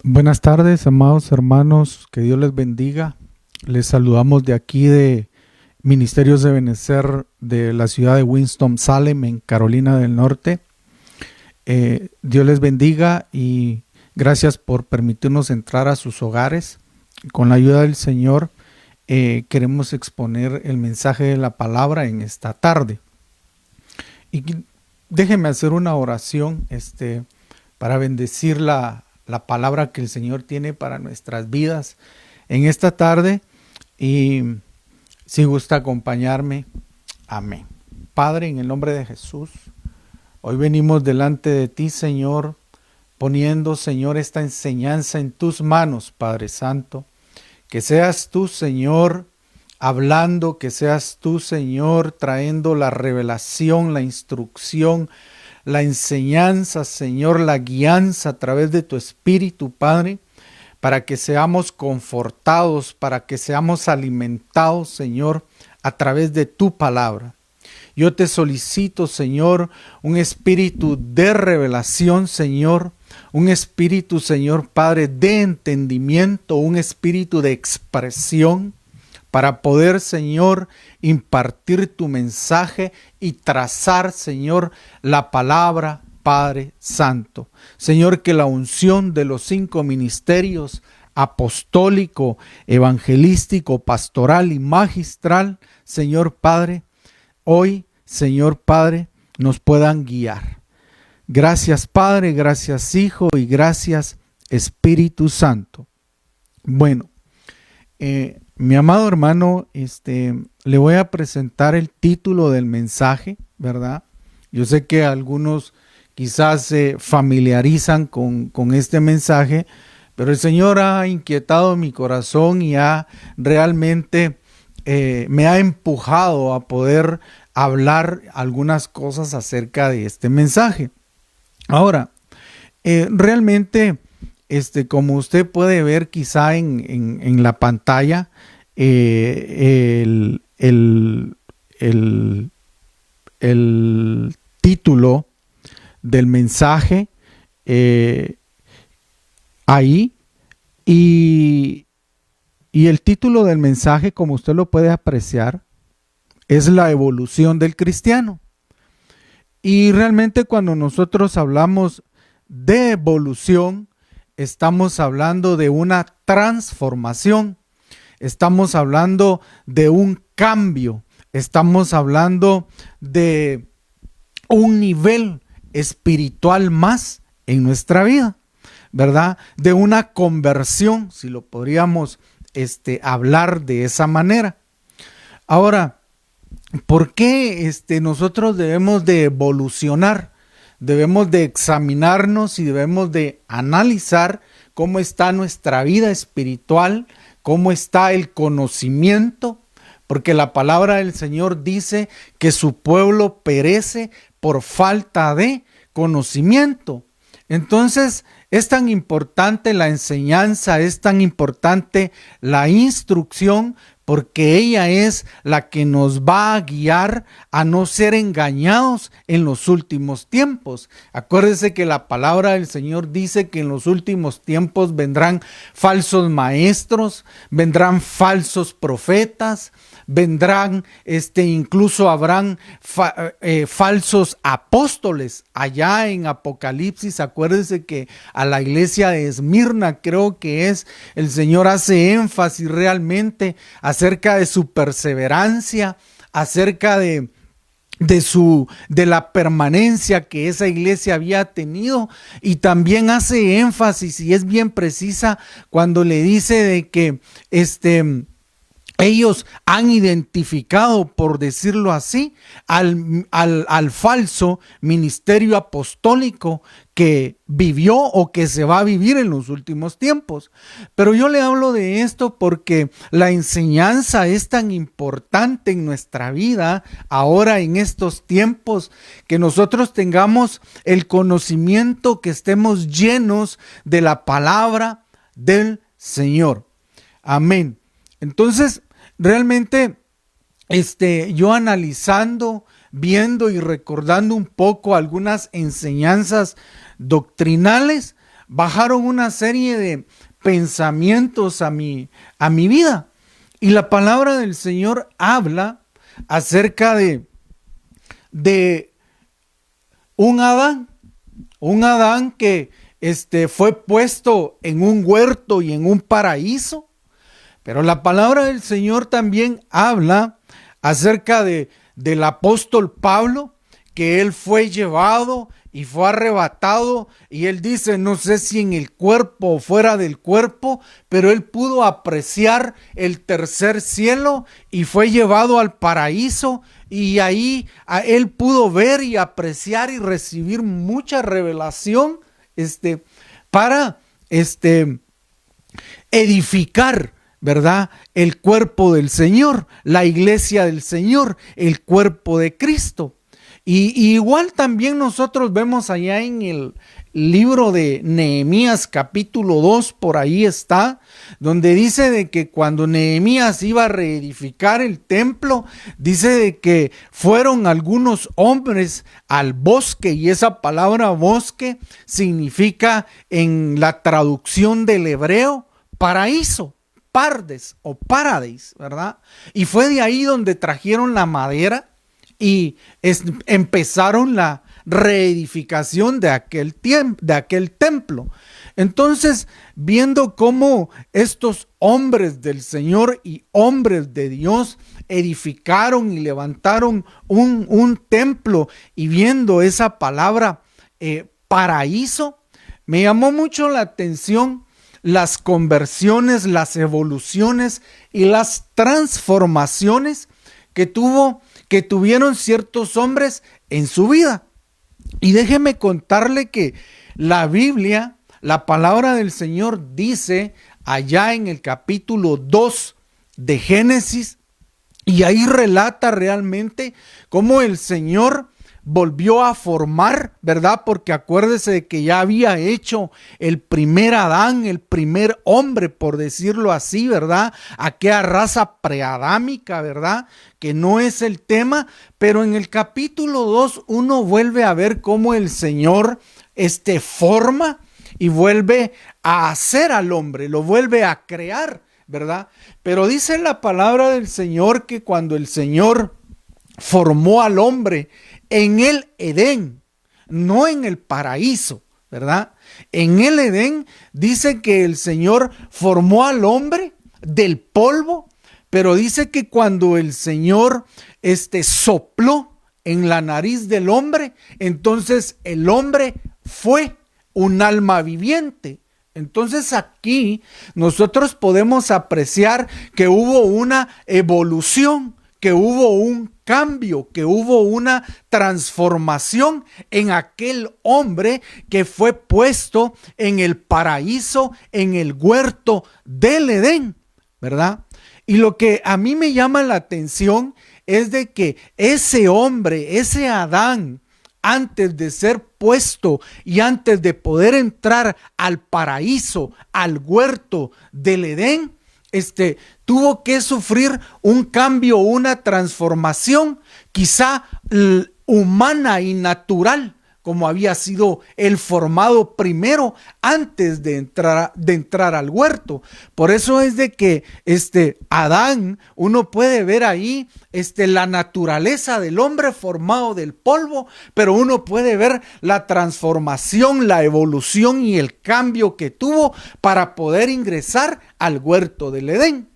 Buenas tardes, amados hermanos, que Dios les bendiga. Les saludamos de aquí de Ministerios de Benecer de la ciudad de Winston-Salem, en Carolina del Norte. Dios les bendiga y gracias por permitirnos entrar a sus hogares. Con la ayuda del Señor queremos exponer el mensaje de la palabra en esta tarde. Y déjenme hacer una oración para bendecir la palabra que el Señor tiene para nuestras vidas en esta tarde, y si gusta acompañarme. Amén. Padre, en el nombre de Jesús, hoy venimos delante de ti, Señor, poniendo, Señor, esta enseñanza en tus manos, Padre Santo. Que seas tú, Señor, hablando, que seas tú, Señor, trayendo la revelación, la instrucción, la enseñanza, Señor, la guianza a través de tu Espíritu, Padre, para que seamos confortados, para que seamos alimentados, Señor, a través de tu palabra. Yo te solicito, Señor, un espíritu de revelación, Señor, un espíritu, Señor, Padre, de entendimiento, un espíritu de expresión, para poder, Señor, impartir tu mensaje y trazar, Señor, la palabra, Padre Santo. Señor, que la unción de los 5 ministerios, apostólico, evangelístico, pastoral y magistral, Señor Padre, hoy, Señor Padre, nos puedan guiar. Gracias, Padre, gracias, Hijo, y gracias, Espíritu Santo. Bueno, mi amado hermano, le voy a presentar el título del mensaje, ¿verdad? Yo sé que algunos quizás se familiarizan con este mensaje, pero el Señor ha inquietado mi corazón y realmente me ha empujado a poder hablar algunas cosas acerca de este mensaje. Ahora, realmente, como usted puede ver quizá en la pantalla, el título del mensaje ahí, y el título del mensaje, como usted lo puede apreciar, es la evolución del cristiano. Y realmente cuando nosotros hablamos de evolución, estamos hablando de una transformación, estamos hablando de un cambio, estamos hablando de un nivel espiritual más en nuestra vida, ¿verdad? De una conversión, si lo podríamos hablar de esa manera. Ahora, ¿por qué nosotros debemos de evolucionar? Debemos de examinarnos y debemos de analizar cómo está nuestra vida espiritual, cómo está el conocimiento, porque la palabra del Señor dice que su pueblo perece por falta de conocimiento. Entonces, es tan importante la enseñanza, es tan importante la instrucción, porque ella es la que nos va a guiar a no ser engañados en los últimos tiempos. Acuérdense que la palabra del Señor dice que en los últimos tiempos vendrán falsos maestros, vendrán falsos profetas, vendrán, incluso habrán falsos apóstoles. Allá en Apocalipsis, acuérdense que a la iglesia de Esmirna, creo que es, el Señor hace énfasis realmente acerca de su perseverancia, acerca de la permanencia que esa iglesia había tenido, y también hace énfasis y es bien precisa cuando le dice de que ellos han identificado, por decirlo así, al falso ministerio apostólico que vivió o que se va a vivir en los últimos tiempos. Pero yo le hablo de esto porque la enseñanza es tan importante en nuestra vida ahora en estos tiempos, que nosotros tengamos el conocimiento, que estemos llenos de la palabra del Señor. Amén. Entonces, realmente, yo analizando, viendo y recordando un poco algunas enseñanzas doctrinales, bajaron una serie de pensamientos a mi vida. Y la palabra del Señor habla acerca de un Adán que fue puesto en un huerto y en un paraíso. Pero la palabra del Señor también habla acerca del apóstol Pablo, que él fue llevado y fue arrebatado, y él dice, no sé si en el cuerpo o fuera del cuerpo, pero él pudo apreciar el tercer cielo y fue llevado al paraíso, y ahí él pudo ver y apreciar y recibir mucha revelación para edificar, ¿verdad?, el cuerpo del Señor, la iglesia del Señor, el cuerpo de Cristo. Y igual también nosotros vemos allá en el libro de Nehemías capítulo 2, por ahí está, donde dice de que cuando Nehemías iba a reedificar el templo, dice de que fueron algunos hombres al bosque, y esa palabra bosque significa en la traducción del hebreo paraíso, pardes o paradis, ¿verdad? Y fue de ahí donde trajeron la madera y empezaron la reedificación de aquel templo. Entonces, viendo cómo estos hombres del Señor y hombres de Dios edificaron y levantaron un templo, y viendo esa palabra paraíso, me llamó mucho la atención las conversiones, las evoluciones y las transformaciones que tuvieron ciertos hombres en su vida. Y déjeme contarle que la Biblia, la palabra del Señor dice allá en el capítulo 2 de Génesis, y ahí relata realmente cómo el Señor volvió a formar, ¿verdad? Porque acuérdese de que ya había hecho el primer Adán, el primer hombre, por decirlo así, ¿verdad? Aquella raza preadámica, ¿verdad? Que no es el tema, pero en el capítulo 2 uno vuelve a ver cómo el Señor forma y vuelve a hacer al hombre, lo vuelve a crear, ¿verdad? Pero dice la palabra del Señor que cuando el Señor formó al hombre en el Edén, no en el paraíso, ¿verdad? En el Edén dice que el Señor formó al hombre del polvo, pero dice que cuando el Señor sopló en la nariz del hombre, entonces el hombre fue un alma viviente. Entonces aquí nosotros podemos apreciar que hubo una evolución, que hubo un cambio, que hubo una transformación en aquel hombre que fue puesto en el paraíso, en el huerto del Edén, ¿verdad? Y lo que a mí me llama la atención es de que ese hombre, ese Adán, antes de ser puesto y antes de poder entrar al paraíso, al huerto del Edén, tuvo que sufrir un cambio, una transformación, quizá humana y natural, como había sido el formado primero antes de entrar al huerto. Por eso es de que Adán, uno puede ver ahí la naturaleza del hombre formado del polvo, pero uno puede ver la transformación, la evolución y el cambio que tuvo para poder ingresar al huerto del Edén.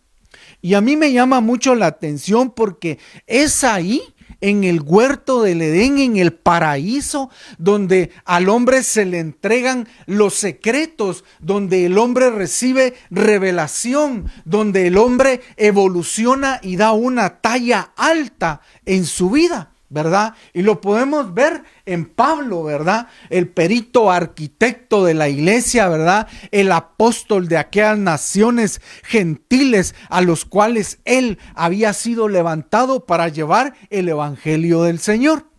Y a mí me llama mucho la atención porque es ahí, en el huerto del Edén, en el paraíso, donde al hombre se le entregan los secretos, donde el hombre recibe revelación, donde el hombre evoluciona y da una talla alta en su vida, ¿verdad? Y lo podemos ver en Pablo, ¿verdad? El perito arquitecto de la iglesia, ¿verdad? El apóstol de aquellas naciones gentiles a los cuales él había sido levantado para llevar el evangelio del Señor.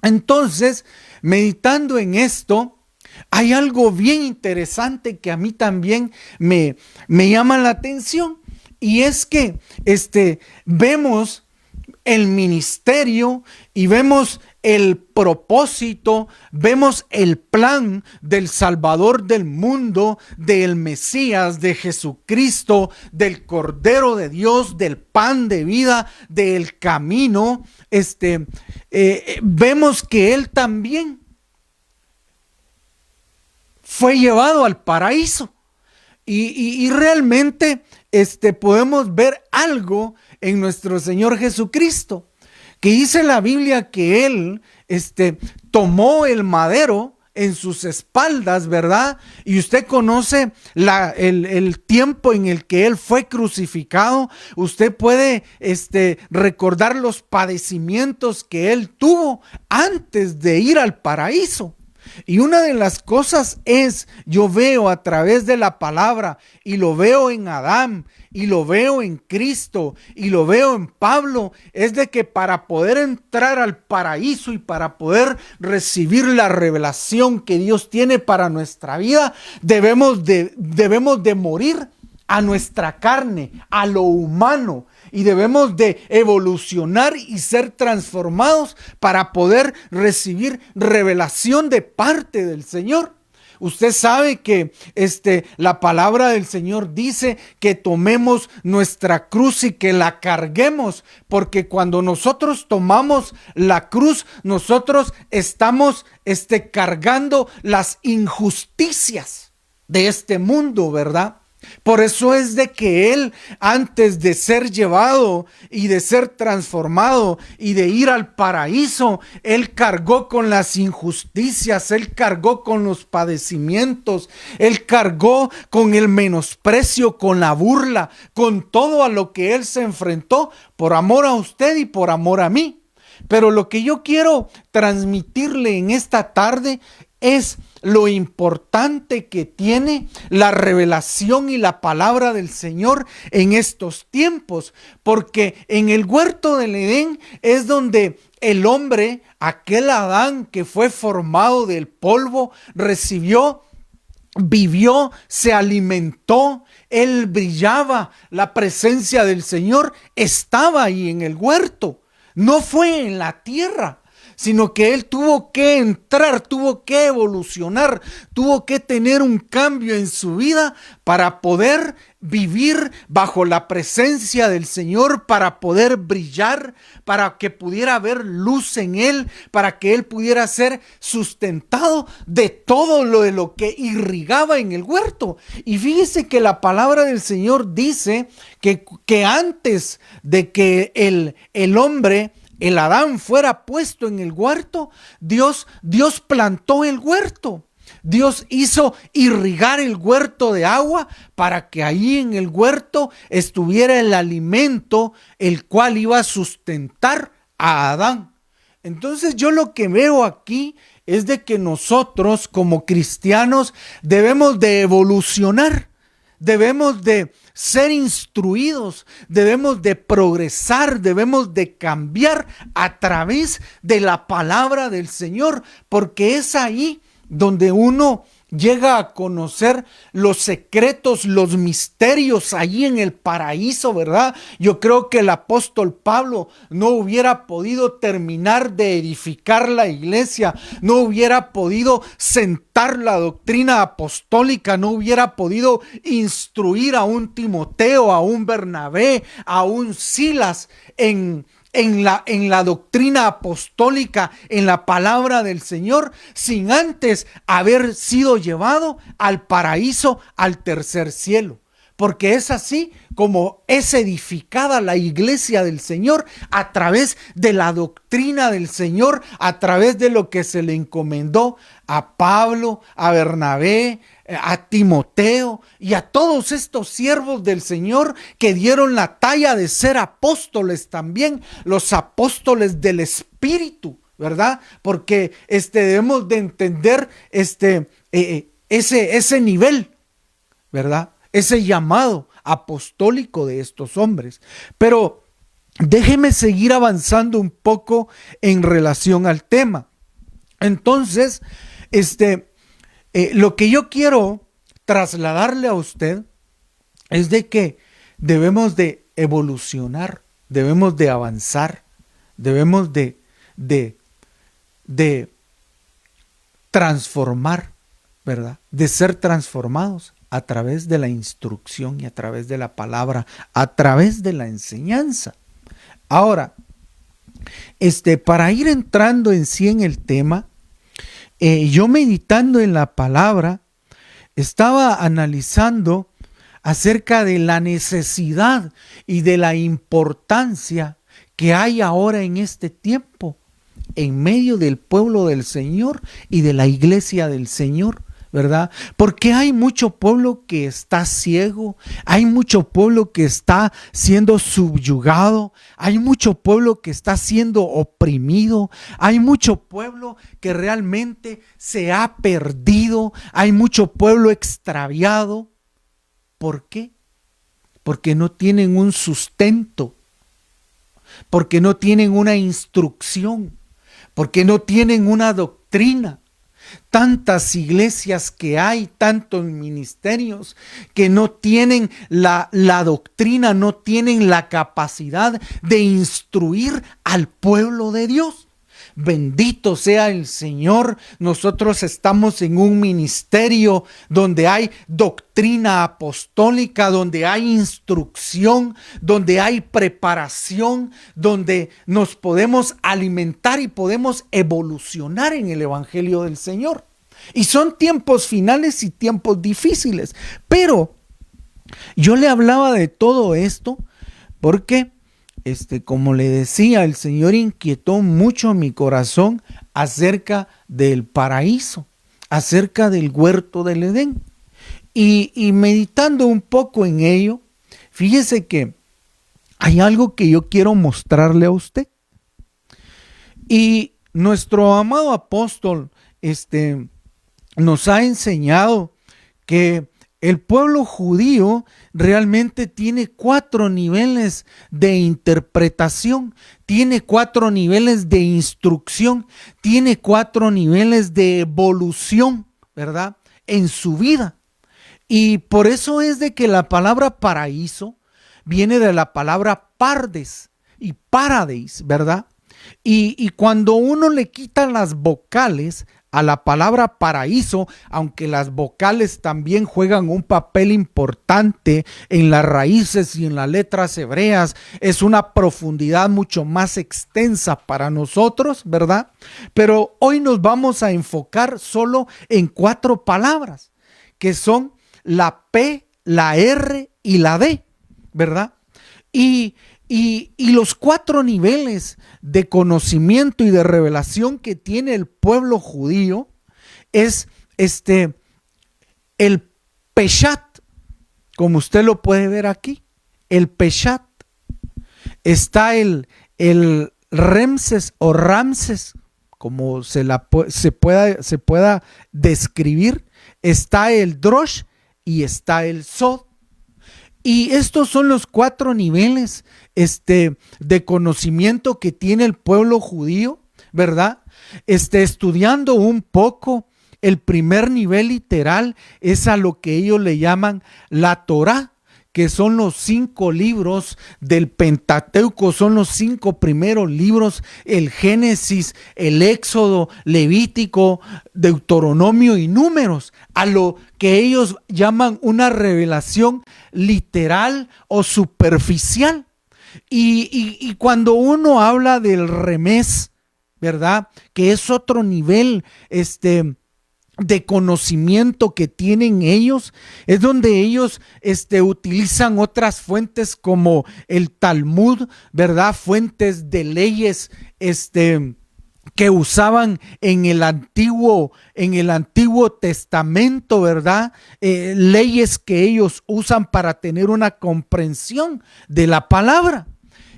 Entonces, meditando en esto, hay algo bien interesante que a mí también me llama la atención, y es que vemos el ministerio y vemos el propósito, vemos el plan del Salvador del mundo, del Mesías, de Jesucristo, del Cordero de Dios, del pan de vida, del camino. Vemos que Él también fue llevado al paraíso. Y realmente podemos ver algo en nuestro Señor Jesucristo, que dice la Biblia que Él tomó el madero en sus espaldas, ¿verdad? Y usted conoce el tiempo en el que Él fue crucificado. Usted puede recordar los padecimientos que Él tuvo antes de ir al paraíso. Y una de las cosas yo veo a través de la palabra, y lo veo en Adán, y lo veo en Cristo, y lo veo en Pablo, es de que para poder entrar al paraíso y para poder recibir la revelación que Dios tiene para nuestra vida, debemos de morir a nuestra carne, a lo humano, y debemos de evolucionar y ser transformados para poder recibir revelación de parte del Señor. Usted sabe que la palabra del Señor dice que tomemos nuestra cruz y que la carguemos, porque cuando nosotros tomamos la cruz, nosotros estamos cargando las injusticias de este mundo, ¿verdad? Por eso es de que Él, antes de ser llevado y de ser transformado y de ir al paraíso, Él cargó con las injusticias, Él cargó con los padecimientos, Él cargó con el menosprecio, con la burla, con todo a lo que Él se enfrentó por amor a usted y por amor a mí. Pero lo que yo quiero transmitirle en esta tarde es lo importante que tiene la revelación y la palabra del Señor en estos tiempos, porque en el huerto del Edén es donde el hombre, aquel Adán que fue formado del polvo, recibió, vivió, se alimentó, él brillaba, la presencia del Señor estaba ahí en el huerto, no fue en la tierra, sino que él tuvo que entrar, tuvo que evolucionar, tuvo que tener un cambio en su vida para poder vivir bajo la presencia del Señor, para poder brillar, para que pudiera haber luz en él, para que él pudiera ser sustentado de todo lo que irrigaba en el huerto. Y fíjese que la palabra del Señor dice que antes de que el hombre, el Adán, fuera puesto en el huerto, Dios plantó el huerto. Dios hizo irrigar el huerto de agua para que ahí en el huerto estuviera el alimento, el cual iba a sustentar a Adán. Entonces yo lo que veo aquí es de que nosotros como cristianos debemos de evolucionar. Debemos de ser instruidos, debemos de progresar, debemos de cambiar a través de la palabra del Señor, porque es ahí donde uno llega a conocer los secretos, los misterios allí en el paraíso, ¿verdad? Yo creo que el apóstol Pablo no hubiera podido terminar de edificar la iglesia, no hubiera podido sentar la doctrina apostólica, no hubiera podido instruir a un Timoteo, a un Bernabé, a un Silas en la doctrina apostólica, en la palabra del Señor, sin antes haber sido llevado al paraíso, al tercer cielo. Porque es así como es edificada la iglesia del Señor, a través de la doctrina del Señor, a través de lo que se le encomendó a Pablo, a Bernabé, a Timoteo y a todos estos siervos del Señor que dieron la talla de ser apóstoles también, los apóstoles del Espíritu, ¿verdad? Porque debemos de entender ese nivel, ¿verdad? Ese llamado apostólico de estos hombres. Pero déjeme seguir avanzando un poco en relación al tema. Entonces, lo que yo quiero trasladarle a usted es de que debemos de evolucionar, debemos de avanzar, debemos de de transformar, ¿verdad? De ser transformados a través de la instrucción y a través de la palabra, a través de la enseñanza. Ahora, para ir entrando en sí en el tema, yo meditando en la palabra, estaba analizando acerca de la necesidad y de la importancia que hay ahora en este tiempo en medio del pueblo del Señor y de la iglesia del Señor, ¿verdad? Porque hay mucho pueblo que está ciego, hay mucho pueblo que está siendo subyugado, hay mucho pueblo que está siendo oprimido, hay mucho pueblo que realmente se ha perdido, hay mucho pueblo extraviado. ¿Por qué? Porque no tienen un sustento, porque no tienen una instrucción, porque no tienen una doctrina. Tantas iglesias que hay, tantos ministerios que no tienen la doctrina, no tienen la capacidad de instruir al pueblo de Dios. Bendito sea el Señor, nosotros estamos en un ministerio donde hay doctrina apostólica, donde hay instrucción, donde hay preparación, donde nos podemos alimentar y podemos evolucionar en el Evangelio del Señor. Y son tiempos finales y tiempos difíciles, pero yo le hablaba de todo esto porque como le decía, el Señor inquietó mucho mi corazón acerca del paraíso, acerca del huerto del Edén. Y meditando un poco en ello, fíjese que hay algo que yo quiero mostrarle a usted. Y nuestro amado apóstol nos ha enseñado que el pueblo judío realmente tiene 4 niveles de interpretación, tiene 4 niveles de instrucción, tiene 4 niveles de evolución, ¿verdad? En su vida. Y por eso es de que la palabra paraíso viene de la palabra pardes y paradis, ¿verdad? Y cuando uno le quita las vocales a la palabra paraíso, aunque las vocales también juegan un papel importante en las raíces y en las letras hebreas, es una profundidad mucho más extensa para nosotros, ¿verdad? Pero hoy nos vamos a enfocar solo en 4 palabras, que son la P, la R y la D, ¿verdad? Y los 4 niveles de conocimiento y de revelación que tiene el pueblo judío es el Peshat, como usted lo puede ver aquí, el Peshat. Está el Remses o Ramses, como se pueda describir. Está el Drosh y está el Sod. Y estos son los 4 niveles de conocimiento que tiene el pueblo judío, ¿verdad? Estudiando un poco, el primer nivel literal es a lo que ellos le llaman la Torá, que son los 5 libros del Pentateuco, son los 5 primeros libros, el Génesis, el Éxodo, Levítico, Deuteronomio y Números, a lo que ellos llaman una revelación literal o superficial. Y cuando uno habla del remés, ¿verdad? Que es otro nivel, de conocimiento que tienen ellos, es donde ellos utilizan otras fuentes como el Talmud, ¿verdad? Fuentes de leyes que usaban en el Antiguo Testamento, ¿verdad? Leyes que ellos usan para tener una comprensión de la palabra.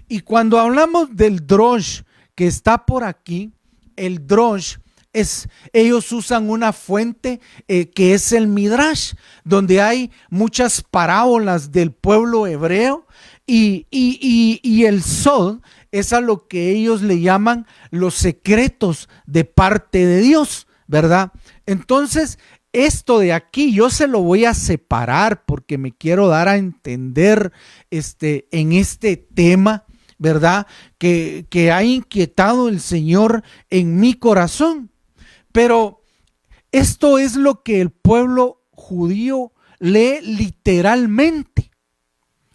Y cuando hablamos del Drosh que está por aquí, el Drosh ellos usan una fuente que es el Midrash, donde hay muchas parábolas del pueblo hebreo, y el Sod es a lo que ellos le llaman los secretos de parte de Dios, ¿verdad? Entonces, esto de aquí yo se lo voy a separar porque me quiero dar a entender en este tema ¿verdad?, que ha inquietado el Señor en mi corazón. Pero esto es lo que el pueblo judío lee literalmente.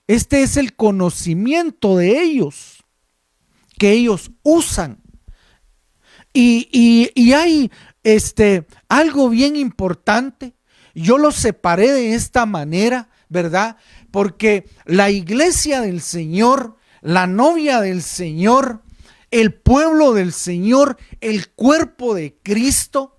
Este es el conocimiento de ellos, que ellos usan. Y hay algo bien importante. Yo lo separé de esta manera, ¿verdad? Porque la iglesia del Señor, la novia del Señor, el pueblo del Señor, el cuerpo de Cristo,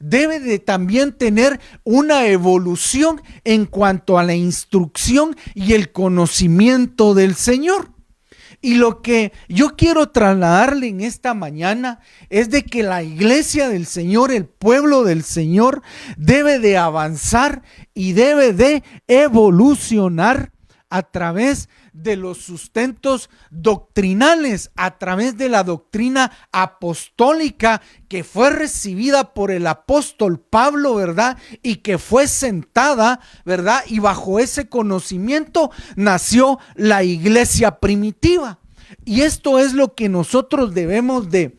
debe de también tener una evolución en cuanto a la instrucción y el conocimiento del Señor. Y lo que yo quiero trasladarle en esta mañana es de que la iglesia del Señor, el pueblo del Señor, debe de avanzar y debe de evolucionar a través de los sustentos doctrinales, a través de la doctrina apostólica que fue recibida por el apóstol Pablo, ¿verdad? Y que fue sentada, ¿verdad? Y bajo ese conocimiento nació la iglesia primitiva. Y esto es lo que nosotros debemos de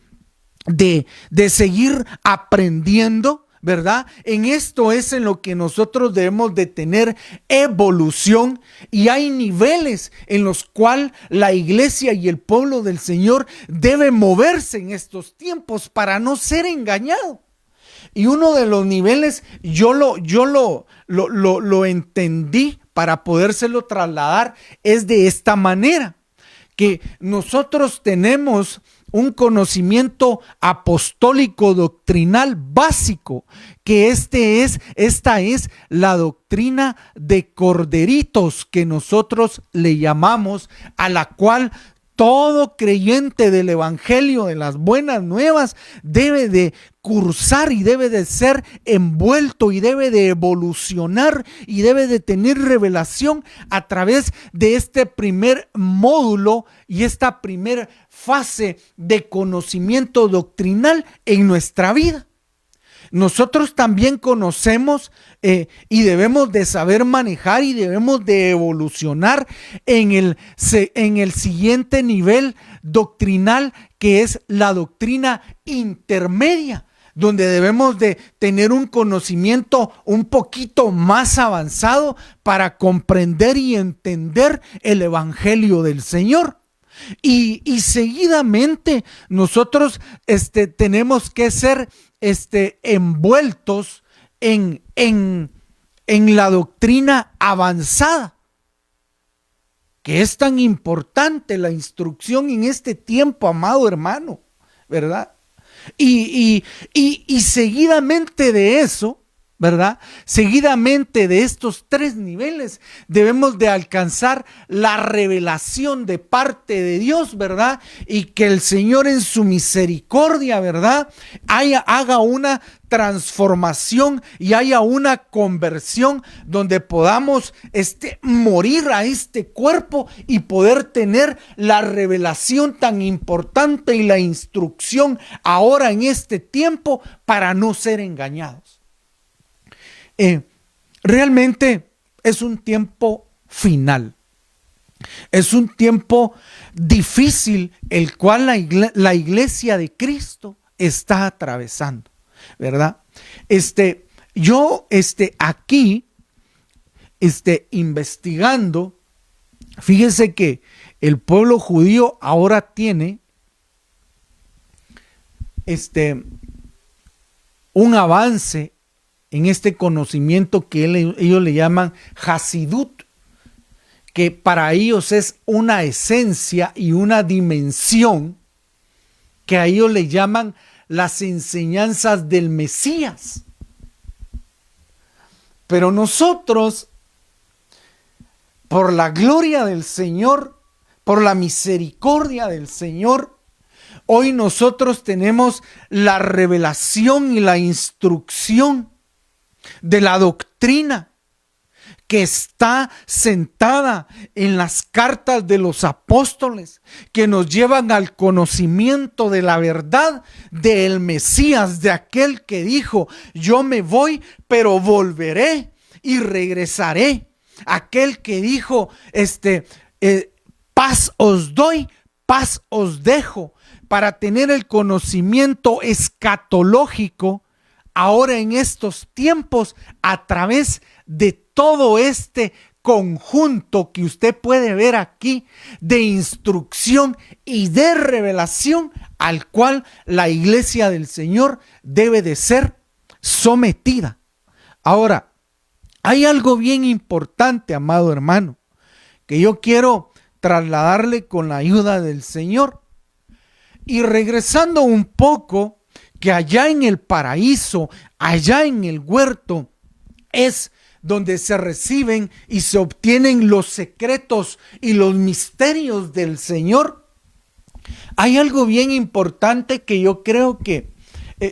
seguir aprendiendo, ¿verdad? En esto es en lo que nosotros debemos de tener evolución, y hay niveles en los cuales la iglesia y el pueblo del Señor debe moverse en estos tiempos para no ser engañado. Y uno de los niveles yo lo entendí para podérselo trasladar es de esta manera, que nosotros tenemos un conocimiento apostólico doctrinal básico, que esta es la doctrina de corderitos que nosotros le llamamos, a la cual todo creyente del evangelio de las buenas nuevas debe de cursar y debe de ser envuelto y debe de evolucionar y debe de tener revelación a través de este primer módulo y esta primera fase de conocimiento doctrinal en nuestra vida. Nosotros también conocemos y debemos de saber manejar y debemos de evolucionar en el siguiente nivel doctrinal, que es la doctrina intermedia, donde debemos de tener un conocimiento un poquito más avanzado para comprender y entender el evangelio del Señor. Y seguidamente nosotros tenemos que ser envueltos en la doctrina avanzada, que es tan importante la instrucción en este tiempo, amado hermano, ¿verdad? Y seguidamente de eso, ¿verdad? Seguidamente de estos tres niveles debemos de alcanzar la revelación de parte de Dios, ¿verdad? Y que el Señor en su misericordia, ¿verdad?, haga una transformación y haya una conversión donde podamos morir a este cuerpo y poder tener la revelación tan importante y la instrucción ahora en este tiempo para no ser engañados. Realmente es un tiempo final, es un tiempo difícil el cual la iglesia de Cristo está atravesando, ¿verdad? Yo aquí investigando, fíjese que el pueblo judío ahora tiene un avance en este conocimiento que ellos le llaman Hasidut, que para ellos es una esencia y una dimensión que a ellos le llaman las enseñanzas del Mesías. Pero nosotros, por la gloria del Señor, por la misericordia del Señor, hoy nosotros tenemos la revelación y la instrucción de la doctrina que está sentada en las cartas de los apóstoles, que nos llevan al conocimiento de la verdad del Mesías, de aquel que dijo: yo me voy, pero volveré y regresaré. Aquel que dijo: paz os doy, paz os dejo, para tener el conocimiento escatológico ahora en estos tiempos a través de todo este conjunto que usted puede ver aquí de instrucción y de revelación al cual la iglesia del Señor debe de ser sometida. Ahora, hay algo bien importante, amado hermano, que yo quiero trasladarle con la ayuda del Señor. Y regresando un poco, que allá en el paraíso, allá en el huerto, es donde se reciben y se obtienen los secretos y los misterios del Señor. Hay algo bien importante que yo creo que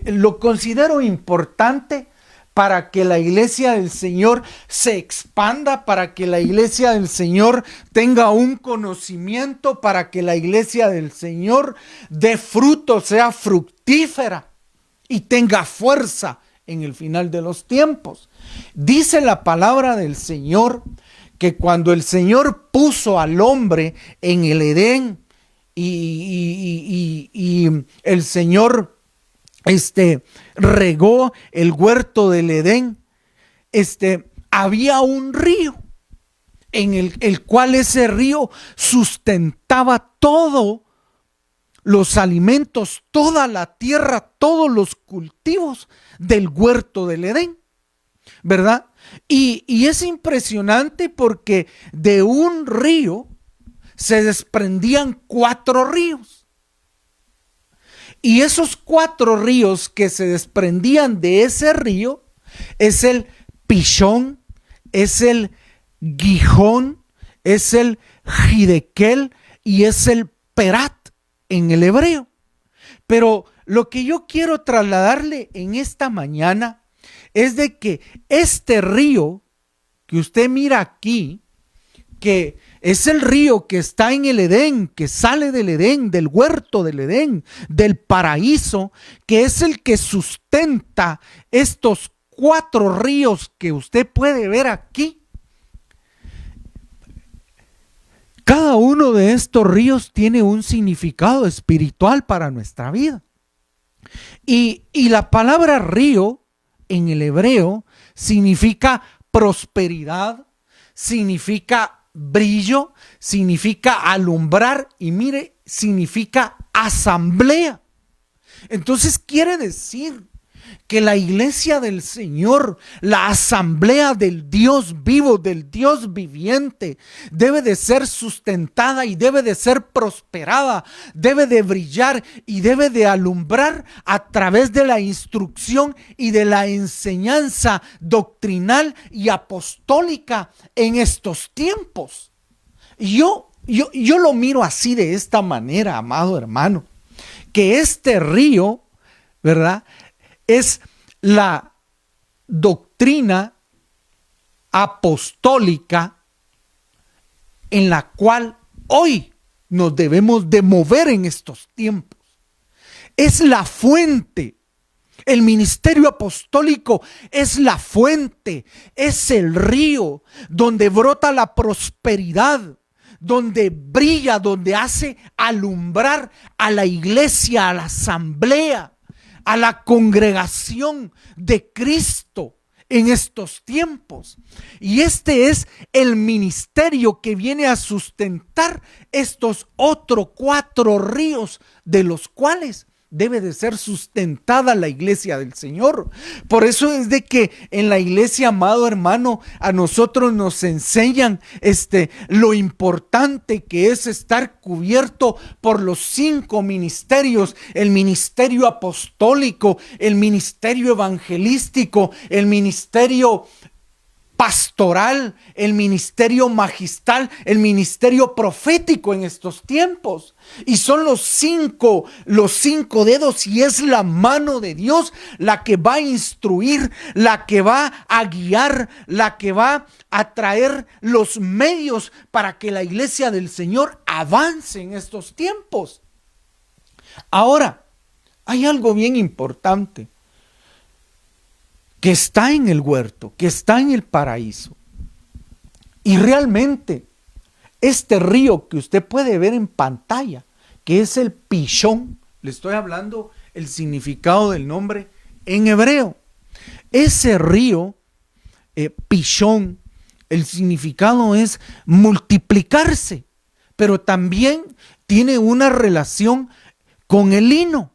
lo considero importante para que la iglesia del Señor se expanda, para que la iglesia del Señor tenga un conocimiento, para que la iglesia del Señor dé fruto, sea fructífera y tenga fuerza en el final de los tiempos. Dice la palabra del Señor que cuando el Señor puso al hombre en el Edén y el Señor regó el huerto del Edén, había un río en el cual ese río sustentaba todos los alimentos, toda la tierra, todos los cultivos del huerto del Edén, ¿verdad? Y es impresionante porque de un río se desprendían 4 ríos. Y esos 4 ríos que se desprendían de ese río es el Pishón, es el Gijón, es el Jidequel y es el Perat en el hebreo. Pero lo que yo quiero trasladarle en esta mañana es de que este río que usted mira aquí, que es el río que está en el Edén, que sale del Edén, del huerto del Edén, del paraíso, que es el que sustenta estos 4 ríos que usted puede ver aquí. Cada uno de estos ríos tiene un significado espiritual para nuestra vida. Y la palabra río en el hebreo significa prosperidad, significa brillo, significa alumbrar y mire, significa asamblea. Entonces quiere decir que la iglesia del Señor, la asamblea del Dios vivo, del Dios viviente, debe de ser sustentada y debe de ser prosperada, debe de brillar y debe de alumbrar a través de la instrucción y de la enseñanza doctrinal y apostólica en estos tiempos. Yo lo miro así, de esta manera, amado hermano, que este río, ¿verdad?, es la doctrina apostólica en la cual hoy nos debemos de mover en estos tiempos. Es la fuente. El ministerio apostólico es la fuente, es el río donde brota la prosperidad, donde brilla, donde hace alumbrar a la iglesia, a la asamblea, a la congregación de Cristo en estos tiempos. Y este es el ministerio que viene a sustentar estos otros 4 ríos, de los cuales debe de ser sustentada la iglesia del Señor. Por eso es de que en la iglesia, amado hermano, a nosotros nos enseñan lo importante que es estar cubierto por los 5 ministerios: el ministerio apostólico, el ministerio evangelístico, el ministerio pastoral, el ministerio magistral, el ministerio profético en estos tiempos. Y son los cinco dedos, y es la mano de Dios la que va a instruir, la que va a guiar, la que va a traer los medios para que la iglesia del Señor avance en estos tiempos. Ahora, hay algo bien importante que está en el huerto, que está en el paraíso. Y realmente este río que usted puede ver en pantalla que es el Pishón. Le estoy hablando el significado del nombre en hebreo. Ese río, Pishón, el significado es multiplicarse, pero también tiene una relación con el lino.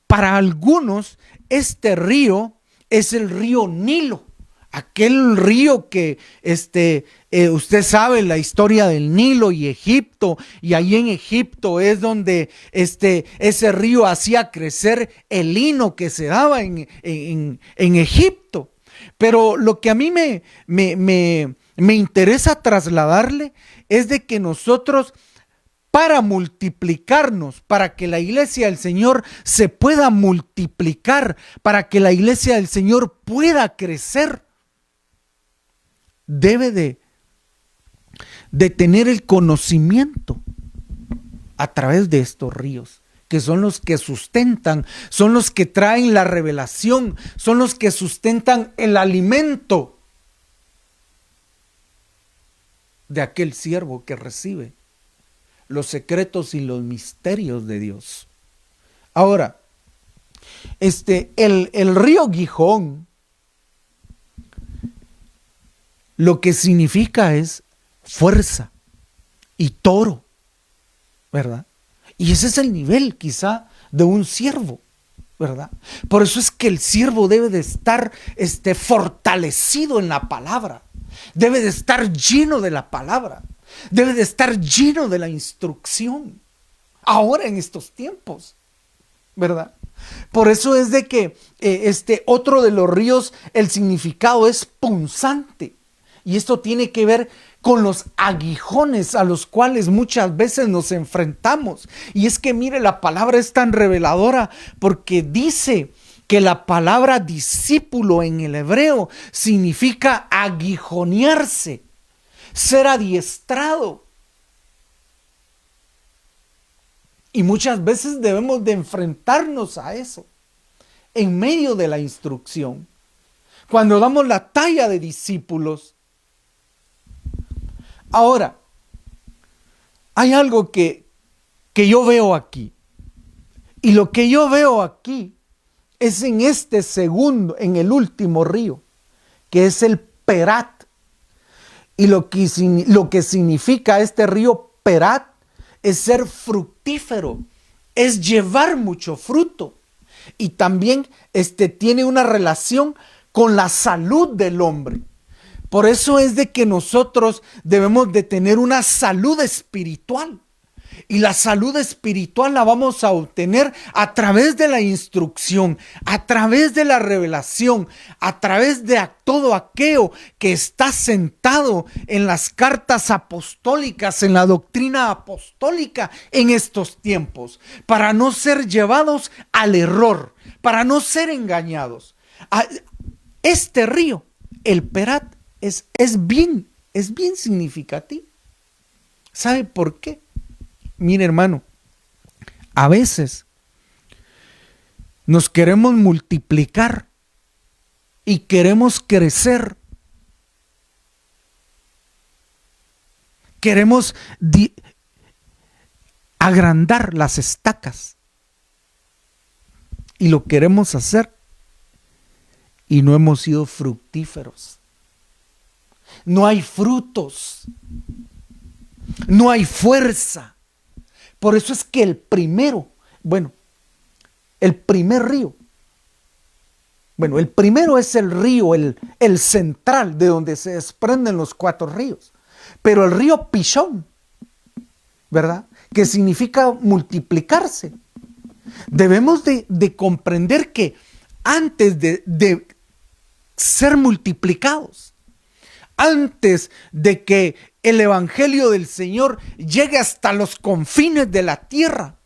Para algunos, este río es el río Nilo, aquel río que usted sabe la historia del Nilo y Egipto, y ahí en Egipto es donde ese río hacía crecer el lino que se daba en Egipto. Pero lo que a mí me interesa trasladarle es de que nosotros, para multiplicarnos, para que la iglesia del Señor se pueda multiplicar, para que la iglesia del Señor pueda crecer, debe de tener el conocimiento a través de estos ríos, que son los que sustentan, son los que traen la revelación, son los que sustentan el alimento de aquel siervo que recibe los secretos y los misterios de Dios. Ahora, el río Gihón, lo que significa es fuerza y toro, ¿verdad? Y ese es el nivel quizá de un siervo, ¿verdad? Por eso es que el siervo debe de estar fortalecido en la palabra, debe de estar lleno de la palabra, debe de estar lleno de la instrucción, ahora en estos tiempos, ¿verdad? Por eso es de que otro de los ríos, el significado es punzante. Y esto tiene que ver con los aguijones a los cuales muchas veces nos enfrentamos. Y es que mire, la palabra es tan reveladora porque dice que la palabra discípulo en el hebreo significa aguijonearse, ser adiestrado. Y muchas veces debemos de enfrentarnos a eso en medio de la instrucción. Cuando damos la talla de discípulos. Ahora, hay algo que yo veo aquí. Y lo que yo veo aquí es en este segundo, en el último río, que es el Perat. Y lo que significa este río Perat es ser fructífero, es llevar mucho fruto. Y también tiene una relación con la salud del hombre. Por eso es de que nosotros debemos de tener una salud espiritual. Y la salud espiritual la vamos a obtener a través de la instrucción, a través de la revelación, a través de todo aquello que está sentado en las cartas apostólicas, en la doctrina apostólica en estos tiempos, para no ser llevados al error, para no ser engañados. Este río, el Perat, es bien significativo. ¿Sabe por qué? Mire, hermano, a veces nos queremos multiplicar y queremos crecer. Queremos agrandar las estacas y lo queremos hacer y no hemos sido fructíferos. No hay frutos, no hay fuerza. Por eso es que el primer río, el primero es el río, el central, de donde se desprenden los 4 ríos. Pero el río Pishón, ¿verdad? Que significa multiplicarse. Debemos de comprender que antes de ser multiplicados, antes de que el evangelio del Señor llegue hasta los confines de la tierra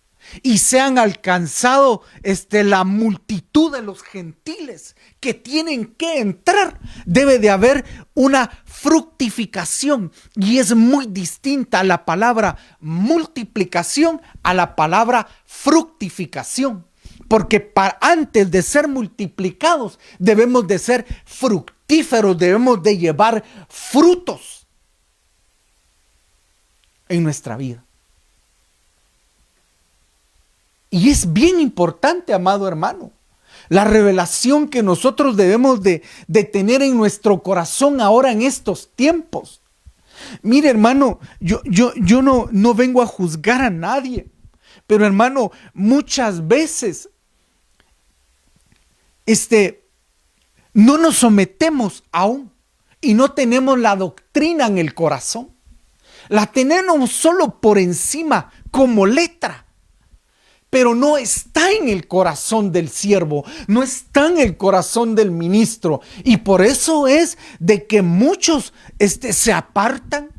y sean alcanzado la multitud de los gentiles que tienen que entrar, debe de haber una fructificación, y es muy distinta la palabra multiplicación a la palabra fructificación, porque antes de ser multiplicados debemos de ser fructíferos, debemos de llevar frutos en nuestra vida. Y es bien importante, amado hermano, la revelación que nosotros debemos de tener en nuestro corazón ahora en estos tiempos. Mire, hermano, yo no vengo a juzgar a nadie, pero hermano, muchas veces no nos sometemos aún y no tenemos la doctrina en el corazón. La tenemos solo por encima como letra, pero no está en el corazón del siervo, no está en el corazón del ministro. Y por eso es de que muchos se apartan,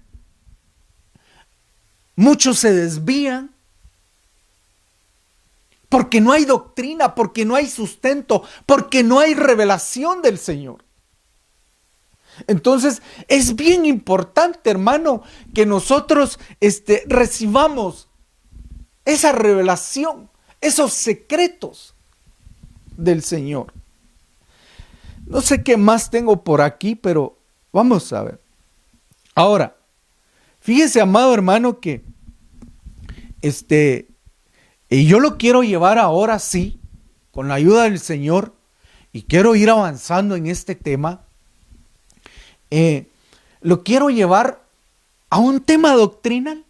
muchos se desvían, porque no hay doctrina, porque no hay sustento, porque no hay revelación del Señor. Entonces es bien importante, hermano, que nosotros recibamos esa revelación, esos secretos del Señor. No sé qué más tengo por aquí, pero vamos a ver. Ahora, fíjese, amado hermano, que y yo lo quiero llevar ahora sí, con la ayuda del Señor, y quiero ir avanzando en este tema. Lo quiero llevar a un tema doctrinal,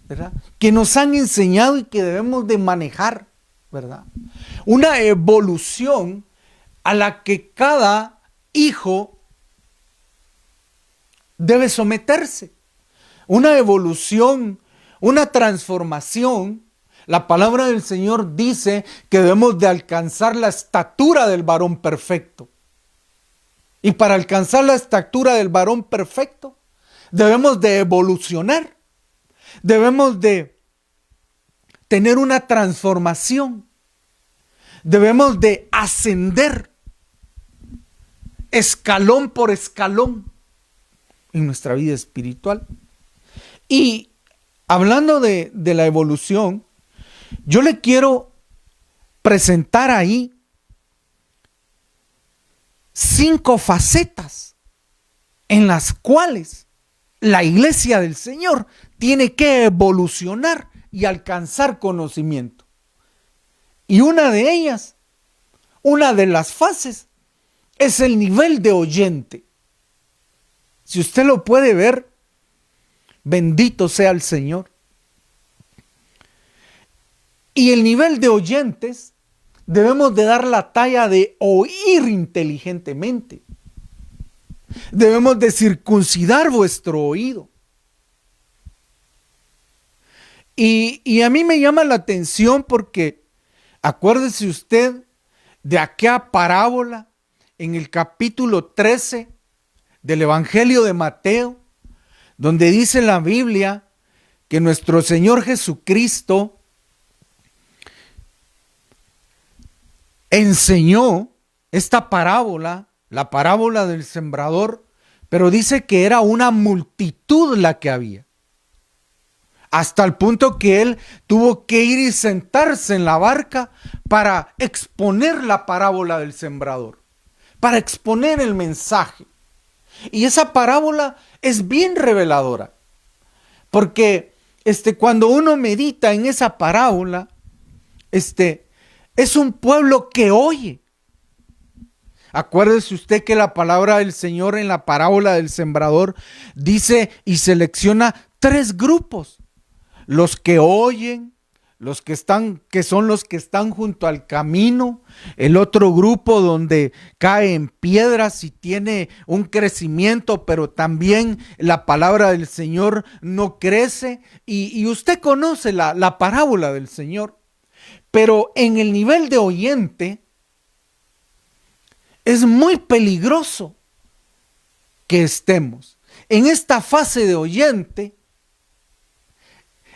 ¿verdad? Que nos han enseñado y que debemos de manejar, ¿verdad? Una evolución a la que cada hijo debe someterse. Una evolución, una transformación. La palabra del Señor dice que debemos de alcanzar la estatura del varón perfecto. Y para alcanzar la estatura del varón perfecto, debemos de evolucionar. Debemos de tener una transformación. Debemos de ascender escalón por escalón en nuestra vida espiritual. Y hablando de la evolución, yo le quiero presentar ahí 5 facetas en las cuales la iglesia del Señor tiene que evolucionar y alcanzar conocimiento. Y una de ellas, una de las fases, es el nivel de oyente. Si usted lo puede ver, bendito sea el Señor. Y el nivel de oyentes, debemos de dar la talla de oír inteligentemente. Debemos de circuncidar vuestro oído. Y a mí me llama la atención porque, acuérdese usted de aquella parábola en el capítulo 13 del Evangelio de Mateo, donde dice la Biblia que nuestro Señor Jesucristo enseñó esta parábola, la parábola del sembrador, pero dice que era una multitud la que había. Hasta el punto que él tuvo que ir y sentarse en la barca para exponer la parábola del sembrador, para exponer el mensaje. Y esa parábola es bien reveladora, porque cuando uno medita en esa parábola, es un pueblo que oye. Acuérdese usted que la palabra del Señor en la parábola del sembrador dice y selecciona 3 grupos. Los que oyen, que son los que están junto al camino, el otro grupo donde caen piedras y tiene un crecimiento, pero también la palabra del Señor no crece. Y usted conoce la parábola del Señor. Pero en el nivel de oyente es muy peligroso que estemos. En esta fase de oyente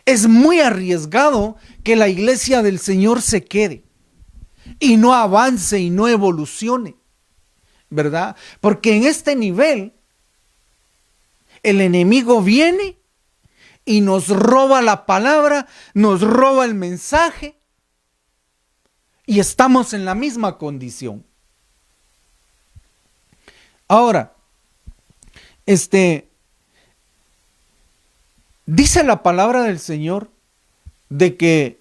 es muy arriesgado que la iglesia del Señor se quede y no avance y no evolucione, ¿verdad? Porque en este nivel el enemigo viene y nos roba la palabra, nos roba el mensaje y estamos en la misma condición. Ahora, dice la palabra del Señor de que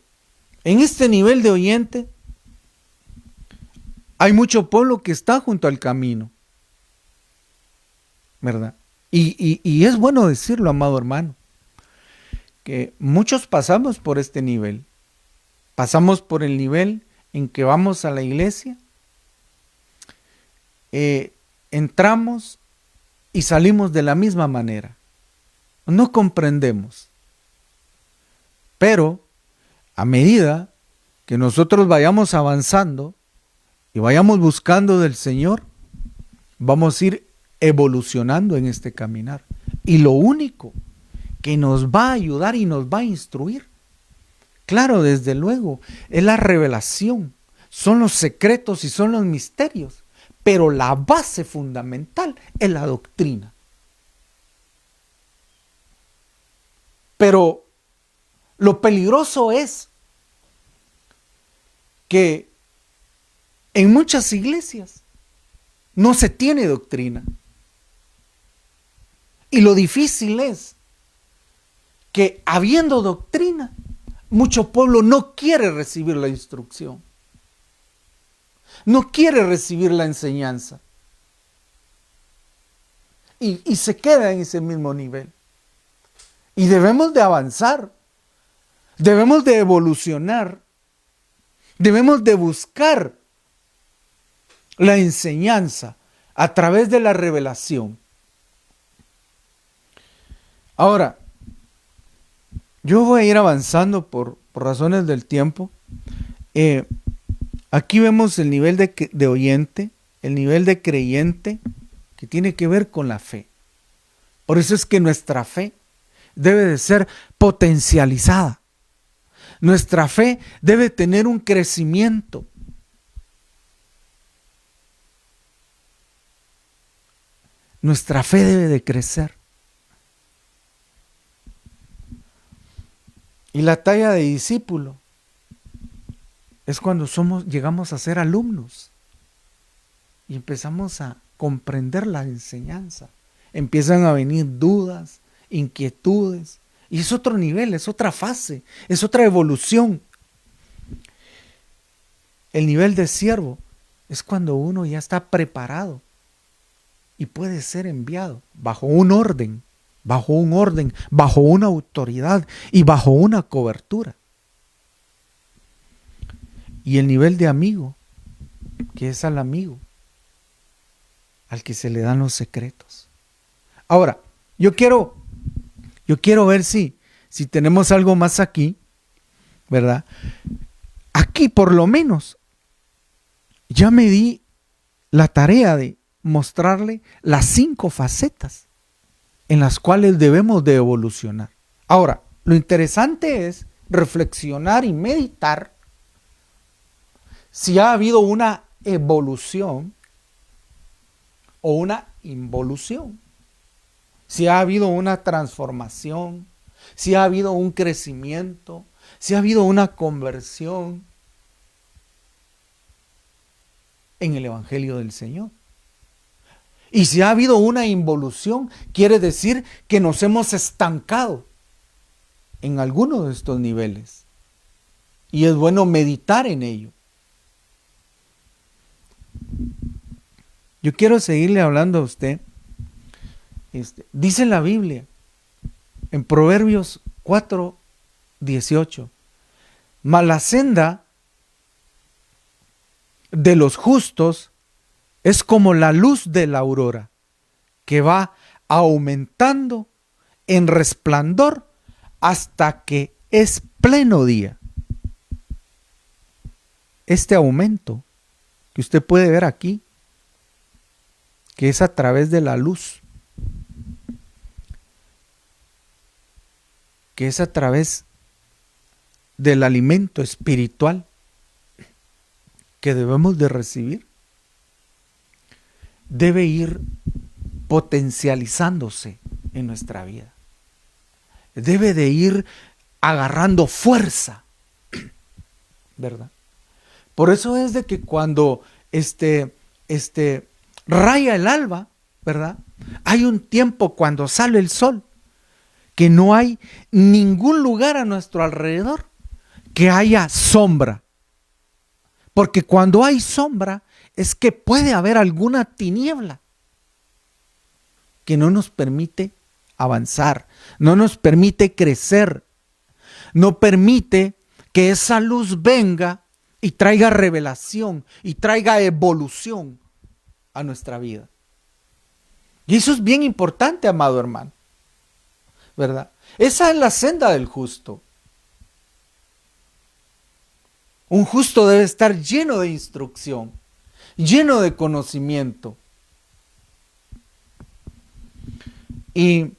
En este nivel de oyente hay mucho pueblo que está junto al camino, ¿verdad? Y es bueno decirlo, amado hermano, que muchos pasamos por este nivel. Pasamos por el nivel en que vamos a la iglesia, entramos y salimos de la misma manera. No comprendemos. Pero a medida que nosotros vayamos avanzando y vayamos buscando del Señor, vamos a ir evolucionando en este caminar. Y lo único que nos va a ayudar y nos va a instruir, claro, desde luego, es la revelación, son los secretos y son los misterios, pero la base fundamental es la doctrina. Pero lo peligroso es que en muchas iglesias no se tiene doctrina. Y lo difícil es que habiendo doctrina, mucho pueblo no quiere recibir la instrucción. No quiere recibir la enseñanza. Y se queda en ese mismo nivel. Y debemos de avanzar. Debemos de evolucionar. Debemos de buscar la enseñanza a través de la revelación. Ahora, yo voy a ir avanzando por razones del tiempo. Aquí vemos el nivel de oyente, el nivel de creyente, que tiene que ver con la fe. Por eso es que nuestra fe debe de ser potencializada. Nuestra fe debe tener un crecimiento. Nuestra fe debe de crecer. Y la talla de discípulo es cuando llegamos a ser alumnos y empezamos a comprender la enseñanza. Empiezan a venir dudas, inquietudes, y es otro nivel, es otra fase, es otra evolución. El nivel de siervo es cuando uno ya está preparado y puede ser enviado bajo un orden, bajo una autoridad y bajo una cobertura. Y el nivel de amigo, que es al amigo, al que se le dan los secretos. Ahora, yo quiero ver si tenemos algo más aquí, ¿verdad? Aquí por lo menos ya me di la tarea de mostrarle las 5 facetas en las cuales debemos de evolucionar. Ahora, lo interesante es reflexionar y meditar si ha habido una evolución o una involución, si ha habido una transformación, si ha habido un crecimiento, si ha habido una conversión en el Evangelio del Señor. Y si ha habido una involución, quiere decir que nos hemos estancado en alguno de estos niveles. Y es bueno meditar en ello. Yo quiero seguirle hablando a usted. Dice la Biblia en Proverbios 4:18, mas la senda de los justos es como la luz de la aurora, que va aumentando en resplandor hasta que es pleno día. Este aumento que usted puede ver aquí, que es a través de la luz, que es a través del alimento espiritual que debemos de recibir, debe ir potencializándose en nuestra vida. Debe de ir agarrando fuerza, ¿verdad? Por eso es de que cuando raya el alba, ¿verdad? Hay un tiempo cuando sale el sol, que no hay ningún lugar a nuestro alrededor que haya sombra. Porque cuando hay sombra es que puede haber alguna tiniebla que no nos permite avanzar, no nos permite crecer, no permite que esa luz venga y traiga revelación y traiga evolución a nuestra vida. Y eso es bien importante, amado hermano, ¿verdad? Esa es la senda del justo. Un justo debe estar lleno de instrucción, lleno de conocimiento. Y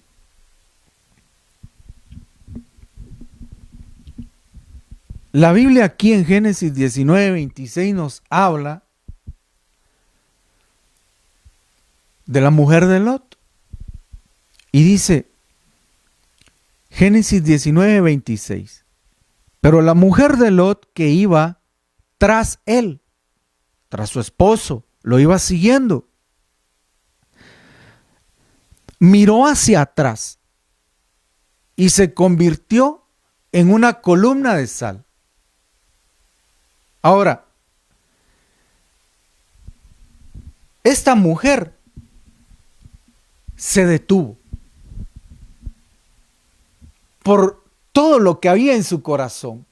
la Biblia aquí en Génesis 19:26 nos habla de la mujer de Lot. Y dice, Génesis 19:26, pero la mujer de Lot que iba tras él, tras su esposo, lo iba siguiendo, miró hacia atrás y se convirtió en una columna de sal. Ahora, esta mujer se detuvo por todo lo que había en su corazón.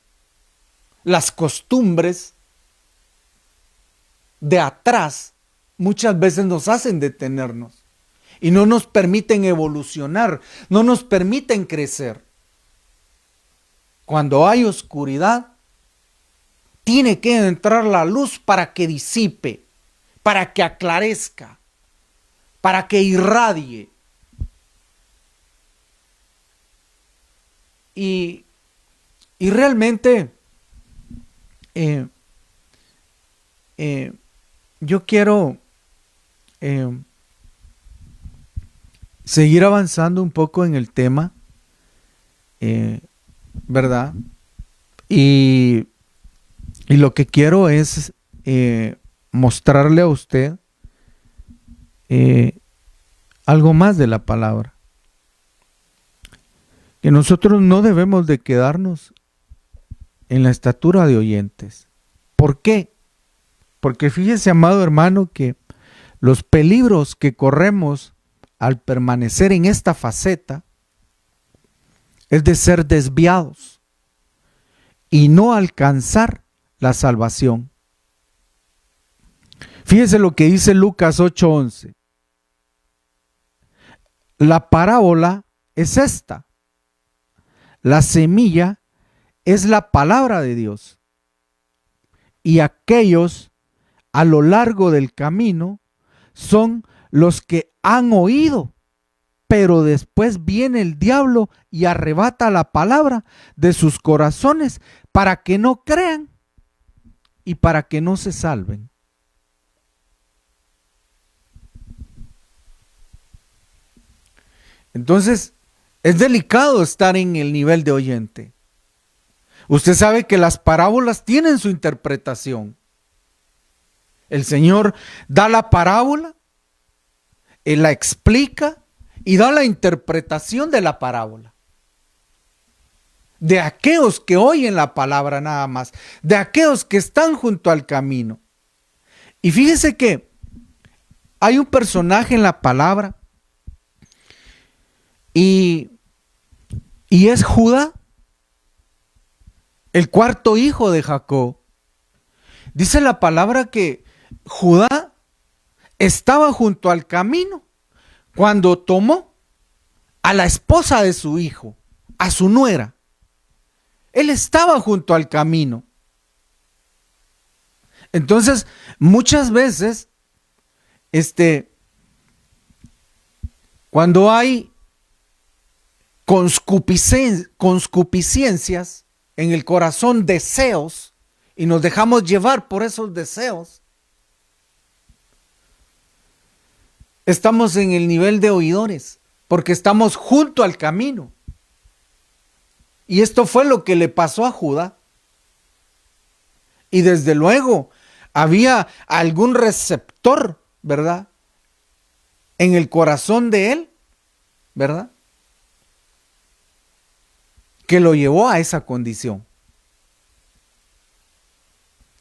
Las costumbres de atrás muchas veces nos hacen detenernos y no nos permiten evolucionar, no nos permiten crecer. Cuando hay oscuridad, tiene que entrar la luz para que disipe, para que aclarezca, para que irradie. Y realmente yo quiero seguir avanzando un poco en el tema, ¿verdad? Y lo que quiero es mostrarle a usted algo más de la palabra. Que nosotros no debemos de quedarnos en la estatura de oyentes. ¿Por qué? Porque fíjese, amado hermano, que los peligros que corremos al permanecer en esta faceta es de ser desviados y no alcanzar la salvación. Fíjese lo que dice Lucas 8:11. La parábola es esta. La semilla es la palabra de Dios. Y aquellos a lo largo del camino son los que han oído, pero después viene el diablo y arrebata la palabra de sus corazones para que no crean y para que no se salven. Entonces, es delicado estar en el nivel de oyente. Usted sabe que las parábolas tienen su interpretación. El Señor da la parábola, Él la explica y da la interpretación de la parábola. De aquellos que oyen la palabra nada más, de aquellos que están junto al camino. Y fíjese que hay un personaje en la palabra y es Judá, el cuarto hijo de Jacob. Dice la palabra que Judá estaba junto al camino cuando tomó a la esposa de su hijo, a su nuera. Él estaba junto al camino. Entonces, muchas veces, cuando hay concupiscencias en el corazón, deseos, y nos dejamos llevar por esos deseos, estamos en el nivel de oidores, porque estamos junto al camino. Y esto fue lo que le pasó a Judá. Y desde luego había algún receptor, ¿verdad?, en el corazón de él, ¿verdad?, que lo llevó a esa condición.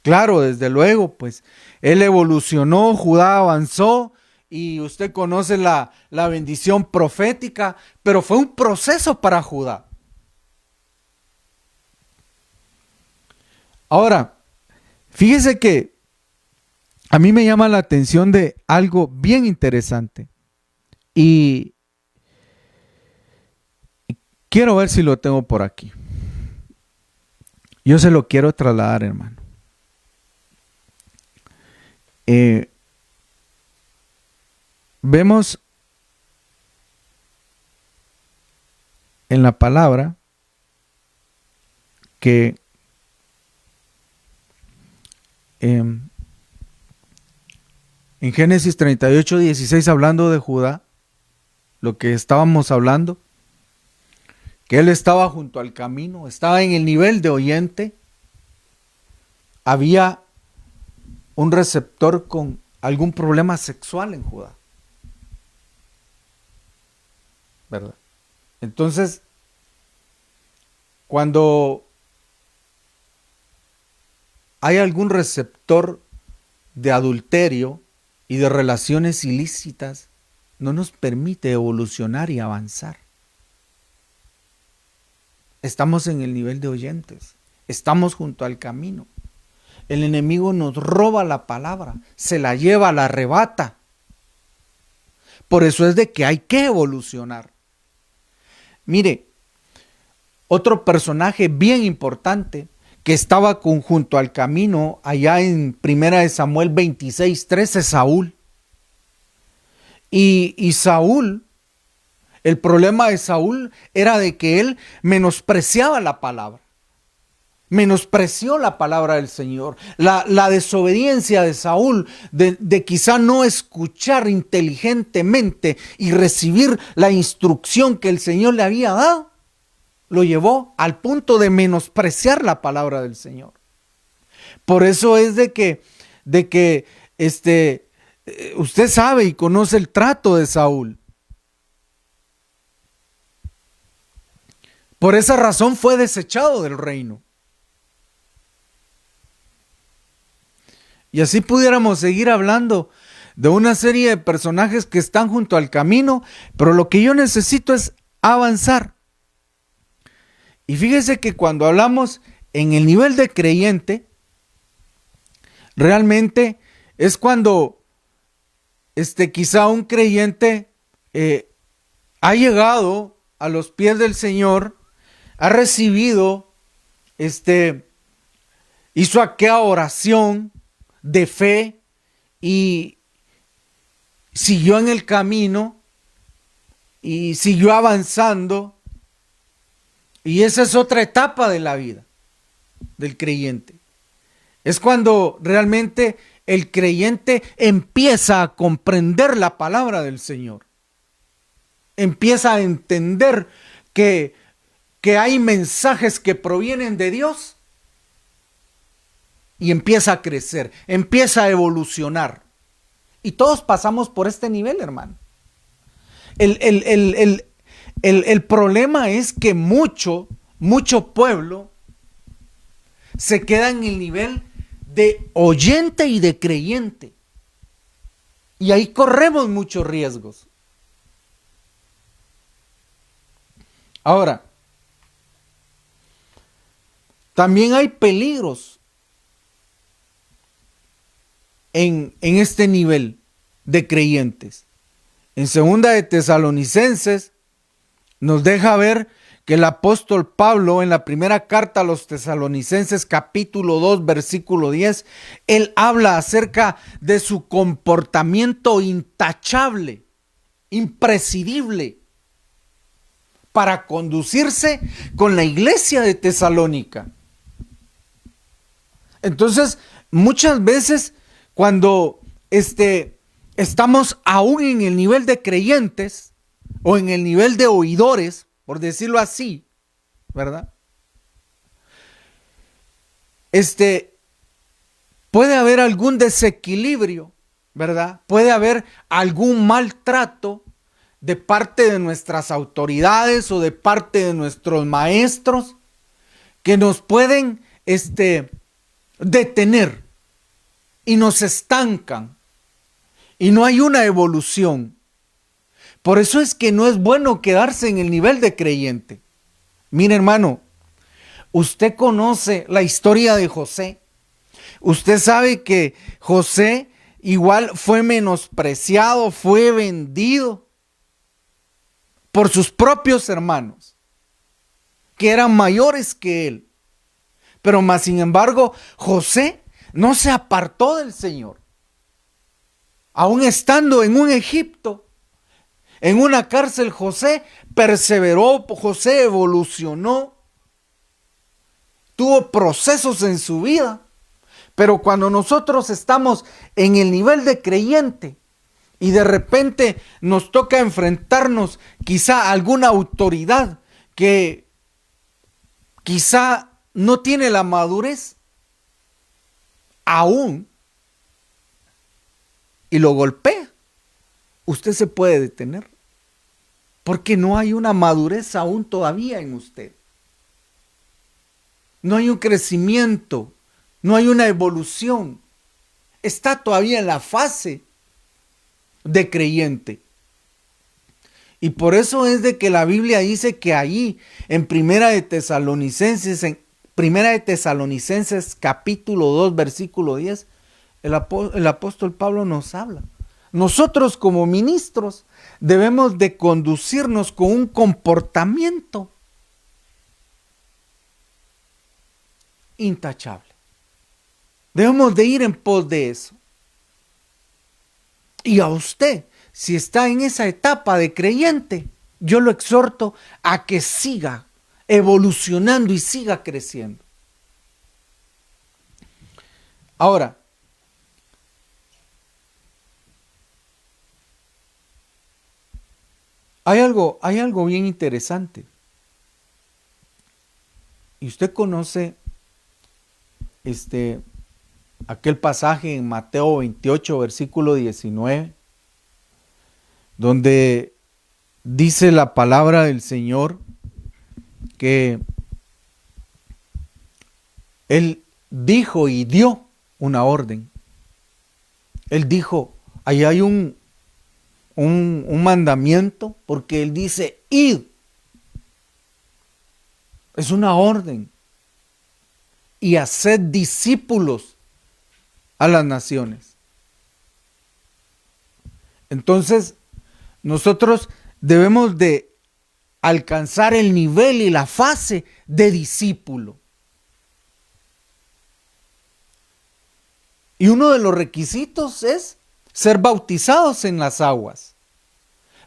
Claro, desde luego, pues él evolucionó, Judá avanzó y usted conoce la bendición profética, pero fue un proceso para Judá. Ahora, fíjese que a mí me llama la atención de algo bien interesante y quiero ver si lo tengo por aquí. Yo se lo quiero trasladar, hermano. Vemos en la palabra que en Génesis 38:16, hablando de Judá, lo que estábamos hablando, que él estaba junto al camino, estaba en el nivel de oyente, había un receptor con algún problema sexual en Judá, ¿verdad? Entonces, cuando hay algún receptor de adulterio y de relaciones ilícitas, no nos permite evolucionar y avanzar. Estamos en el nivel de oyentes, estamos junto al camino. El enemigo nos roba la palabra, se la lleva, la arrebata. Por eso es de que hay que evolucionar. Mire, otro personaje bien importante que estaba junto al camino allá en 1 Samuel 26:13, Saúl. Y Saúl, el problema de Saúl era de que él menospreciaba la palabra. Menospreció la palabra del Señor. La desobediencia de Saúl, de quizá no escuchar inteligentemente y recibir la instrucción que el Señor le había dado, lo llevó al punto de menospreciar la palabra del Señor. Por eso es de que usted sabe y conoce el trato de Saúl. Por esa razón fue desechado del reino. Y así pudiéramos seguir hablando de una serie de personajes que están junto al camino, pero lo que yo necesito es avanzar. Y fíjese que cuando hablamos en el nivel de creyente, realmente es cuando quizá un creyente ha llegado a los pies del Señor, ha recibido, hizo aquella oración de fe y siguió en el camino y siguió avanzando. Y esa es otra etapa de la vida del creyente. Es cuando realmente el creyente empieza a comprender la palabra del Señor. Empieza a entender que hay mensajes que provienen de Dios y empieza a crecer, empieza a evolucionar. Y todos pasamos por este nivel, hermano. El problema es que mucho pueblo se queda en el nivel de oyente y de creyente. Y ahí corremos muchos riesgos. Ahora, también hay peligros en este nivel de creyentes. En 2 de Tesalonicenses nos deja ver que el apóstol Pablo, en la primera carta a los Tesalonicenses, capítulo 2, versículo 10, él habla acerca de su comportamiento intachable, imprescindible, para conducirse con la iglesia de Tesalónica. Entonces, muchas veces cuando estamos aún en el nivel de creyentes o en el nivel de oidores, por decirlo así, ¿verdad? Puede haber algún desequilibrio, ¿verdad? Puede haber algún maltrato de parte de nuestras autoridades o de parte de nuestros maestros que nos pueden detener y nos estancan y no hay una evolución. Por eso es que no es bueno quedarse en el nivel de creyente. Mire, hermano, usted conoce la historia de José. Usted sabe que José igual fue menospreciado, fue vendido por sus propios hermanos, que eran mayores que él. Pero más sin embargo, José no se apartó del Señor. Aún estando en un Egipto, en una cárcel, José perseveró, José evolucionó, tuvo procesos en su vida. Pero cuando nosotros estamos en el nivel de creyente y de repente nos toca enfrentarnos quizá a alguna autoridad que quizá no tiene la madurez aún y lo golpea, usted se puede detener porque no hay una madurez aún todavía en usted. No hay un crecimiento, no hay una evolución. Está todavía en la fase de creyente. Y por eso es de que la Biblia dice que allí en Primera de Tesalonicenses capítulo 2 versículo 10, el apóstol Pablo nos habla. Nosotros como ministros debemos de conducirnos con un comportamiento intachable. Debemos de ir en pos de eso. Y a usted, si está en esa etapa de creyente, yo lo exhorto a que siga evolucionando y siga creciendo. Ahora, hay algo bien interesante. Y usted conoce aquel pasaje en Mateo 28, versículo 19, donde dice la palabra del Señor que Él dijo y dio una orden. Él dijo, ahí hay un mandamiento, porque Él dice, id. Es una orden. Y haced discípulos a las naciones. Entonces, nosotros debemos de alcanzar el nivel y la fase de discípulo. Y uno de los requisitos es ser bautizados en las aguas.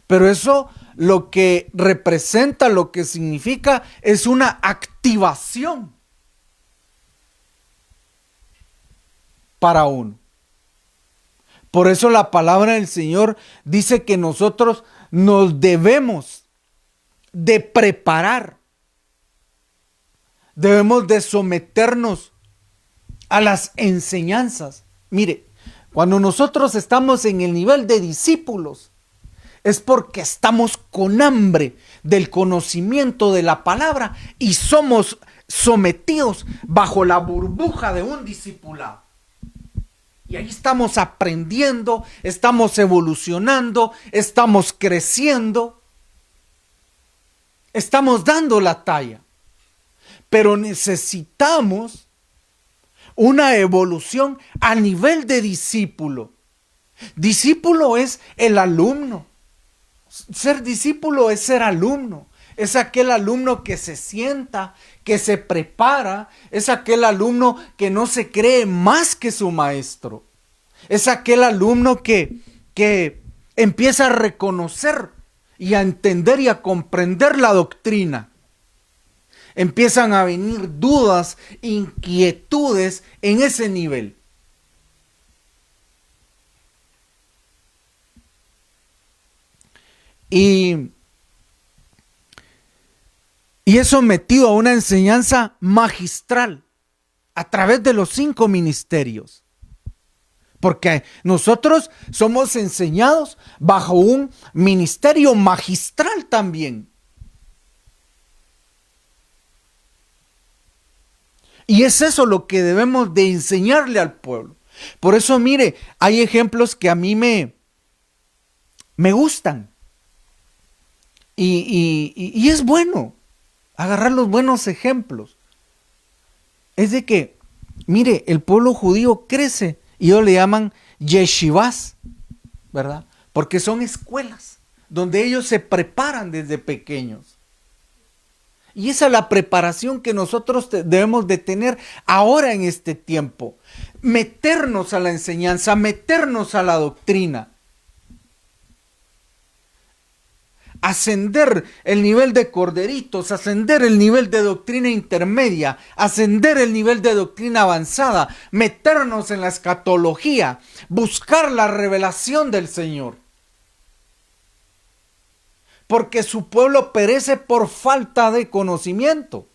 Pero eso lo que representa, lo que significa, es una activación para uno. Por eso la palabra del Señor dice que nosotros nos debemos de preparar. Debemos de someternos a las enseñanzas. Mire, cuando nosotros estamos en el nivel de discípulos, es porque estamos con hambre del conocimiento de la palabra y somos sometidos bajo la burbuja de un discipulado. Y ahí estamos aprendiendo, estamos evolucionando, estamos creciendo, estamos dando la talla. Pero necesitamos una evolución a nivel de discípulo. Discípulo es el alumno. Ser discípulo es ser alumno. Es aquel alumno que se sienta, que se prepara. Es aquel alumno que no se cree más que su maestro. Es aquel alumno que empieza a reconocer y a entender y a comprender la doctrina. Empiezan a venir dudas, inquietudes en ese nivel. Y es sometido a una enseñanza magistral a través de los 5 ministerios. Porque nosotros somos enseñados bajo un ministerio magistral también. Y es eso lo que debemos de enseñarle al pueblo. Por eso, mire, hay ejemplos que a mí me gustan. Y es bueno agarrar los buenos ejemplos. Es de que, mire, el pueblo judío crece y ellos le llaman yeshivas, ¿verdad? Porque son escuelas donde ellos se preparan desde pequeños. Y esa es la preparación que nosotros debemos de tener ahora en este tiempo. Meternos a la enseñanza, meternos a la doctrina. Ascender el nivel de corderitos, ascender el nivel de doctrina intermedia, ascender el nivel de doctrina avanzada, meternos en la escatología, buscar la revelación del Señor. Porque su pueblo perece por falta de conocimiento.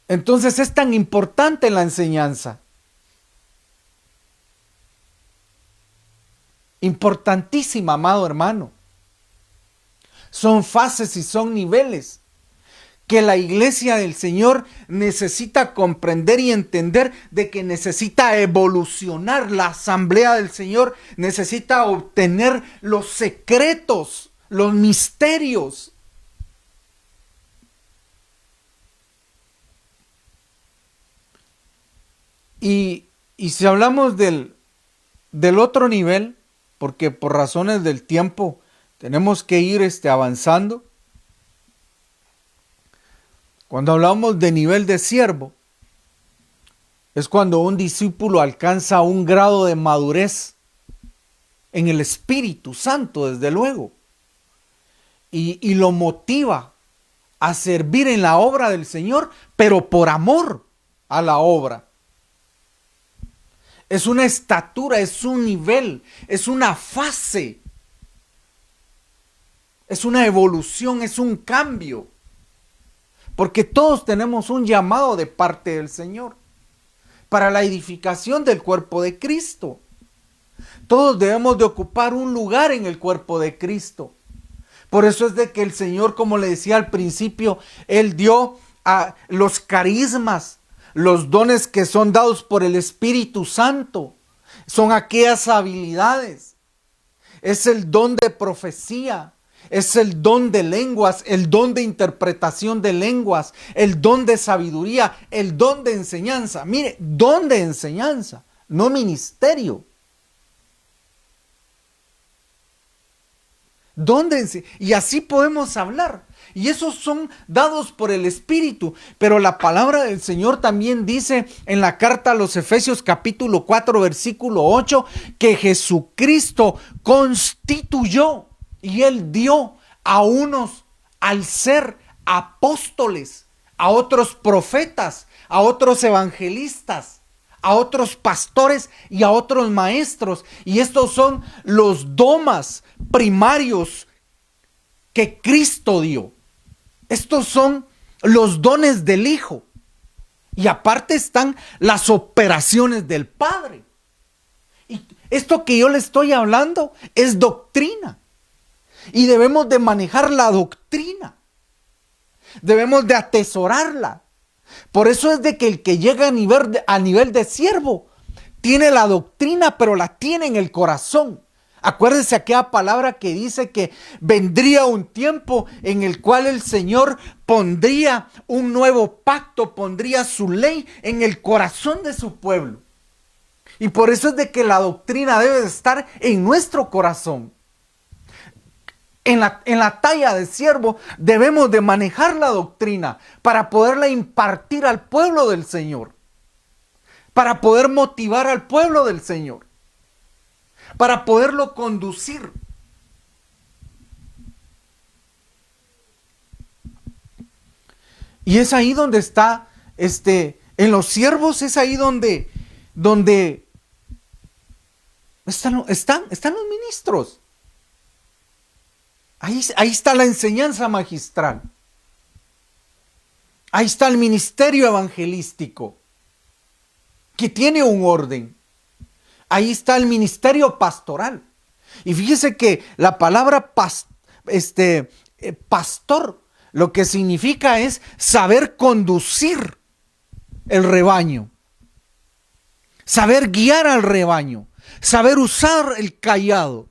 Entonces es tan importante la enseñanza. Importantísima, amado hermano. Son fases y son niveles que la iglesia del Señor necesita comprender y entender, de que necesita evolucionar. La asamblea del Señor necesita obtener los secretos, los misterios. Y si hablamos del otro nivel, porque por razones del tiempo tenemos que ir avanzando. Cuando hablamos de nivel de siervo, es cuando un discípulo alcanza un grado de madurez en el Espíritu Santo, desde luego, y lo motiva a servir en la obra del Señor, pero por amor a la obra. Es una estatura, es un nivel, es una fase, es una evolución, es un cambio. Porque todos tenemos un llamado de parte del Señor para la edificación del cuerpo de Cristo. Todos debemos de ocupar un lugar en el cuerpo de Cristo. Por eso es de que el Señor, como le decía al principio, Él dio a los carismas, los dones que son dados por el Espíritu Santo. Son aquellas habilidades. Es el don de profecía. Es el don de lenguas, el don de interpretación de lenguas, el don de sabiduría, el don de enseñanza. Mire, don de enseñanza, no ministerio. Y así podemos hablar. Y esos son dados por el Espíritu. Pero la palabra del Señor también dice en la carta a los Efesios capítulo 4 versículo 8 que Jesucristo constituyó y Él dio a unos al ser apóstoles, a otros profetas, a otros evangelistas, a otros pastores y a otros maestros. Y estos son los domas primarios que Cristo dio. Estos son los dones del Hijo. Y aparte están las operaciones del Padre. Y esto que yo le estoy hablando es doctrina. Y debemos de manejar la doctrina. Debemos de atesorarla. Por eso es de que el que llega a nivel de siervo tiene la doctrina, pero la tiene en el corazón. Acuérdense aquella palabra que dice que vendría un tiempo en el cual el Señor pondría un nuevo pacto, pondría su ley en el corazón de su pueblo. Y por eso es de que la doctrina debe de estar en nuestro corazón. En la talla de siervo debemos de manejar la doctrina para poderla impartir al pueblo del Señor. Para poder motivar al pueblo del Señor. Para poderlo conducir. Y es ahí donde está, en los siervos es ahí donde están los ministros. Ahí está la enseñanza magistral. Ahí está el ministerio evangelístico, que tiene un orden. Ahí está el ministerio pastoral. Y fíjese que la palabra pastor lo que significa es saber conducir el rebaño, saber guiar al rebaño, saber usar el cayado.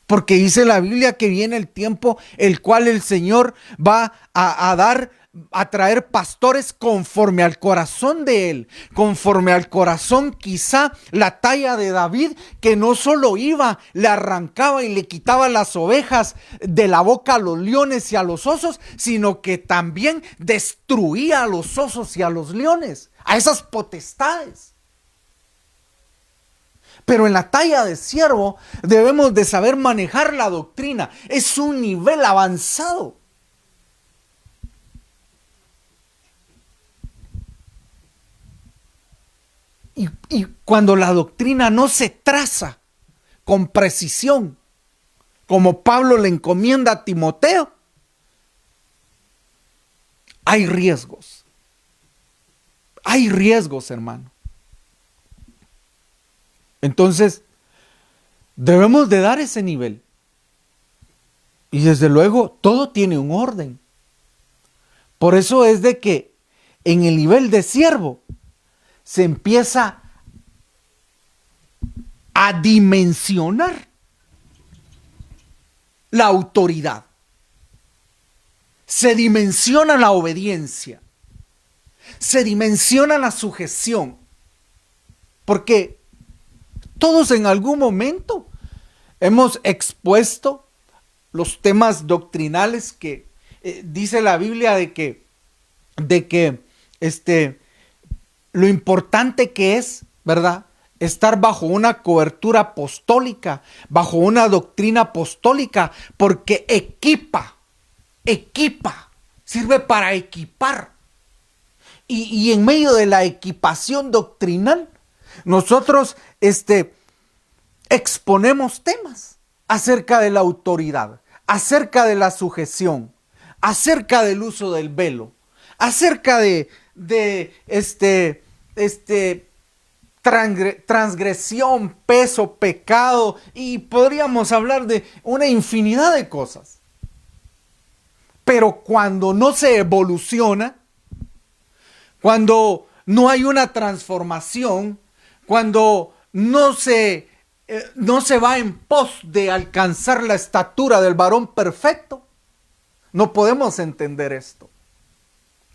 Porque dice la Biblia que viene el tiempo el cual el Señor va a traer pastores conforme al corazón de Él, conforme al corazón quizá la talla de David, que no solo iba, le arrancaba y le quitaba las ovejas de la boca a los leones y a los osos, sino que también destruía a los osos y a los leones, a esas potestades. Pero en la talla de siervo debemos de saber manejar la doctrina. Es un nivel avanzado. Y cuando la doctrina no se traza con precisión, como Pablo le encomienda a Timoteo, hay riesgos. Hay riesgos, hermano. Entonces, debemos de dar ese nivel. Y desde luego, todo tiene un orden. Por eso es de que en el nivel de siervo se empieza a dimensionar la autoridad. Se dimensiona la obediencia. Se dimensiona la sujeción. Porque todos en algún momento hemos expuesto los temas doctrinales que dice la Biblia de que lo importante que es, ¿verdad?, estar bajo una cobertura apostólica, bajo una doctrina apostólica, porque equipa, sirve para equipar. Y en medio de la equipación doctrinal, nosotros exponemos temas acerca de la autoridad, acerca de la sujeción, acerca del uso del velo, acerca de transgresión, peso, pecado, y podríamos hablar de una infinidad de cosas. Pero cuando no se evoluciona, cuando no hay una transformación, cuando no se va en pos de alcanzar la estatura del varón perfecto, no podemos entender esto.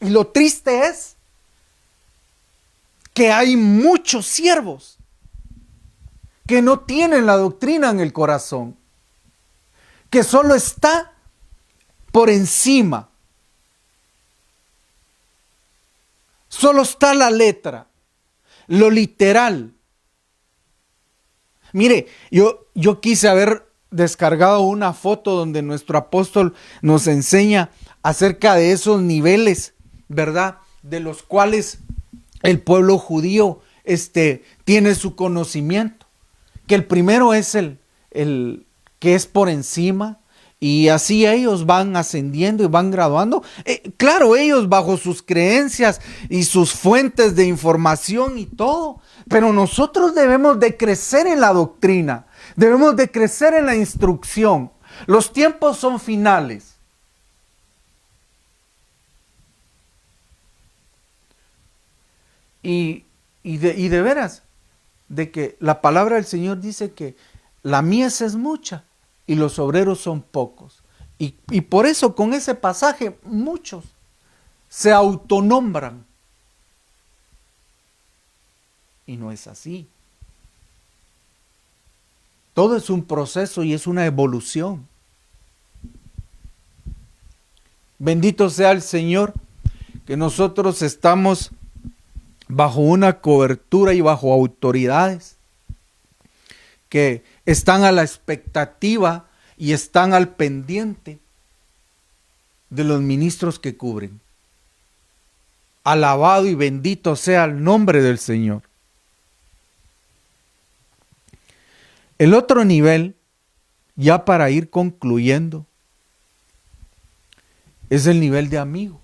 Y lo triste es que hay muchos siervos que no tienen la doctrina en el corazón, que solo está por encima, solo está la letra, lo literal. Mire, yo quise haber descargado una foto donde nuestro apóstol nos enseña acerca de esos niveles, ¿verdad?, de los cuales el pueblo judío tiene su conocimiento. Que el primero es el que es por encima, y así ellos van ascendiendo y van graduando. Claro, ellos bajo sus creencias y sus fuentes de información y todo. Pero nosotros debemos de crecer en la doctrina. Debemos de crecer en la instrucción. Los tiempos son finales. Y de veras, de que la palabra del Señor dice que la mies es mucha y los obreros son pocos. Y por eso con ese pasaje muchos se autonombran. Y no es así. Todo es un proceso y es una evolución. Bendito sea el Señor, que nosotros estamos bajo una cobertura y bajo autoridades que están a la expectativa y están al pendiente de los ministros que cubren. Alabado y bendito sea el nombre del Señor. El otro nivel, ya para ir concluyendo, es el nivel de amigo.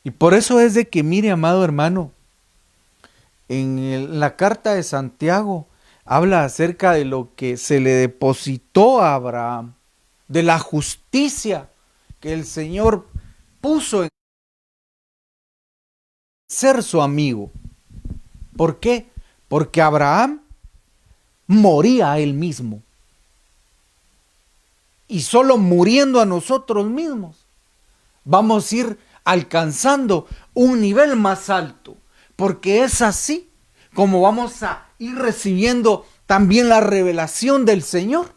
Y por eso es de que, mire, amado hermano, en la carta de Santiago, habla acerca de lo que se le depositó a Abraham, de la justicia que el Señor puso en ser su amigo. ¿Por qué? Porque Abraham moría a él mismo. Y solo muriendo a nosotros mismos vamos a ir alcanzando un nivel más alto, porque es así como vamos a ir recibiendo también la revelación del Señor,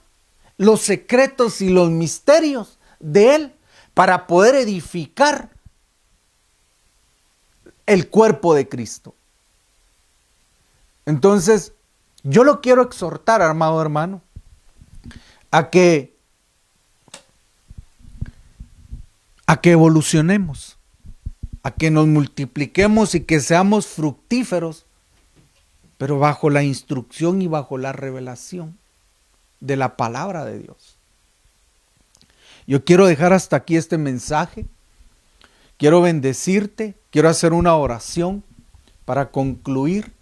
los secretos y los misterios de Él, para poder edificar el cuerpo de Cristo. Entonces, yo lo quiero exhortar, amado hermano, a que evolucionemos, a que nos multipliquemos y que seamos fructíferos, pero bajo la instrucción y bajo la revelación de la palabra de Dios. Yo quiero dejar hasta aquí este mensaje. Quiero bendecirte, quiero hacer una oración para concluir.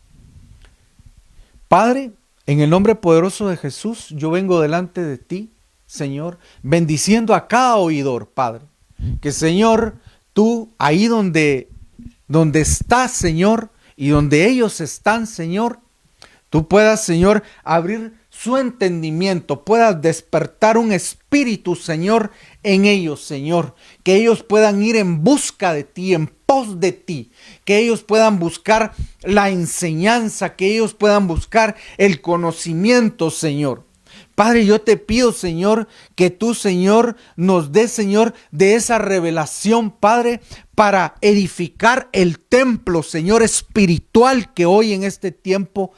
Padre, en el nombre poderoso de Jesús, yo vengo delante de ti, Señor, bendiciendo a cada oidor, Padre. Que, Señor, tú ahí donde estás, Señor, y donde ellos están, Señor, tú puedas, Señor, abrir su entendimiento, puedas despertar un espíritu, Señor, en ellos, Señor. Que ellos puedan ir en busca de ti, en pos de ti. Que ellos puedan buscar la enseñanza, que ellos puedan buscar el conocimiento, Señor. Padre, yo te pido, Señor, que tú, Señor, nos des, Señor, de esa revelación, Padre, para edificar el templo, Señor, espiritual que hoy en este tiempo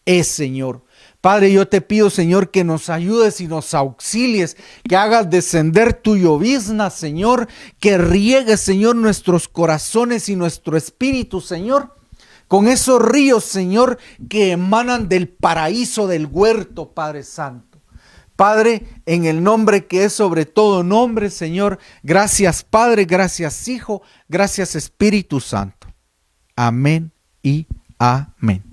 es, Señor. Padre, yo te pido, Señor, que nos ayudes y nos auxilies, que hagas descender tu llovizna, Señor, que riegues, Señor, nuestros corazones y nuestro espíritu, Señor, con esos ríos, Señor, que emanan del paraíso del huerto, Padre Santo. Padre, en el nombre que es sobre todo nombre, Señor, gracias Padre, gracias Hijo, gracias Espíritu Santo. Amén y amén.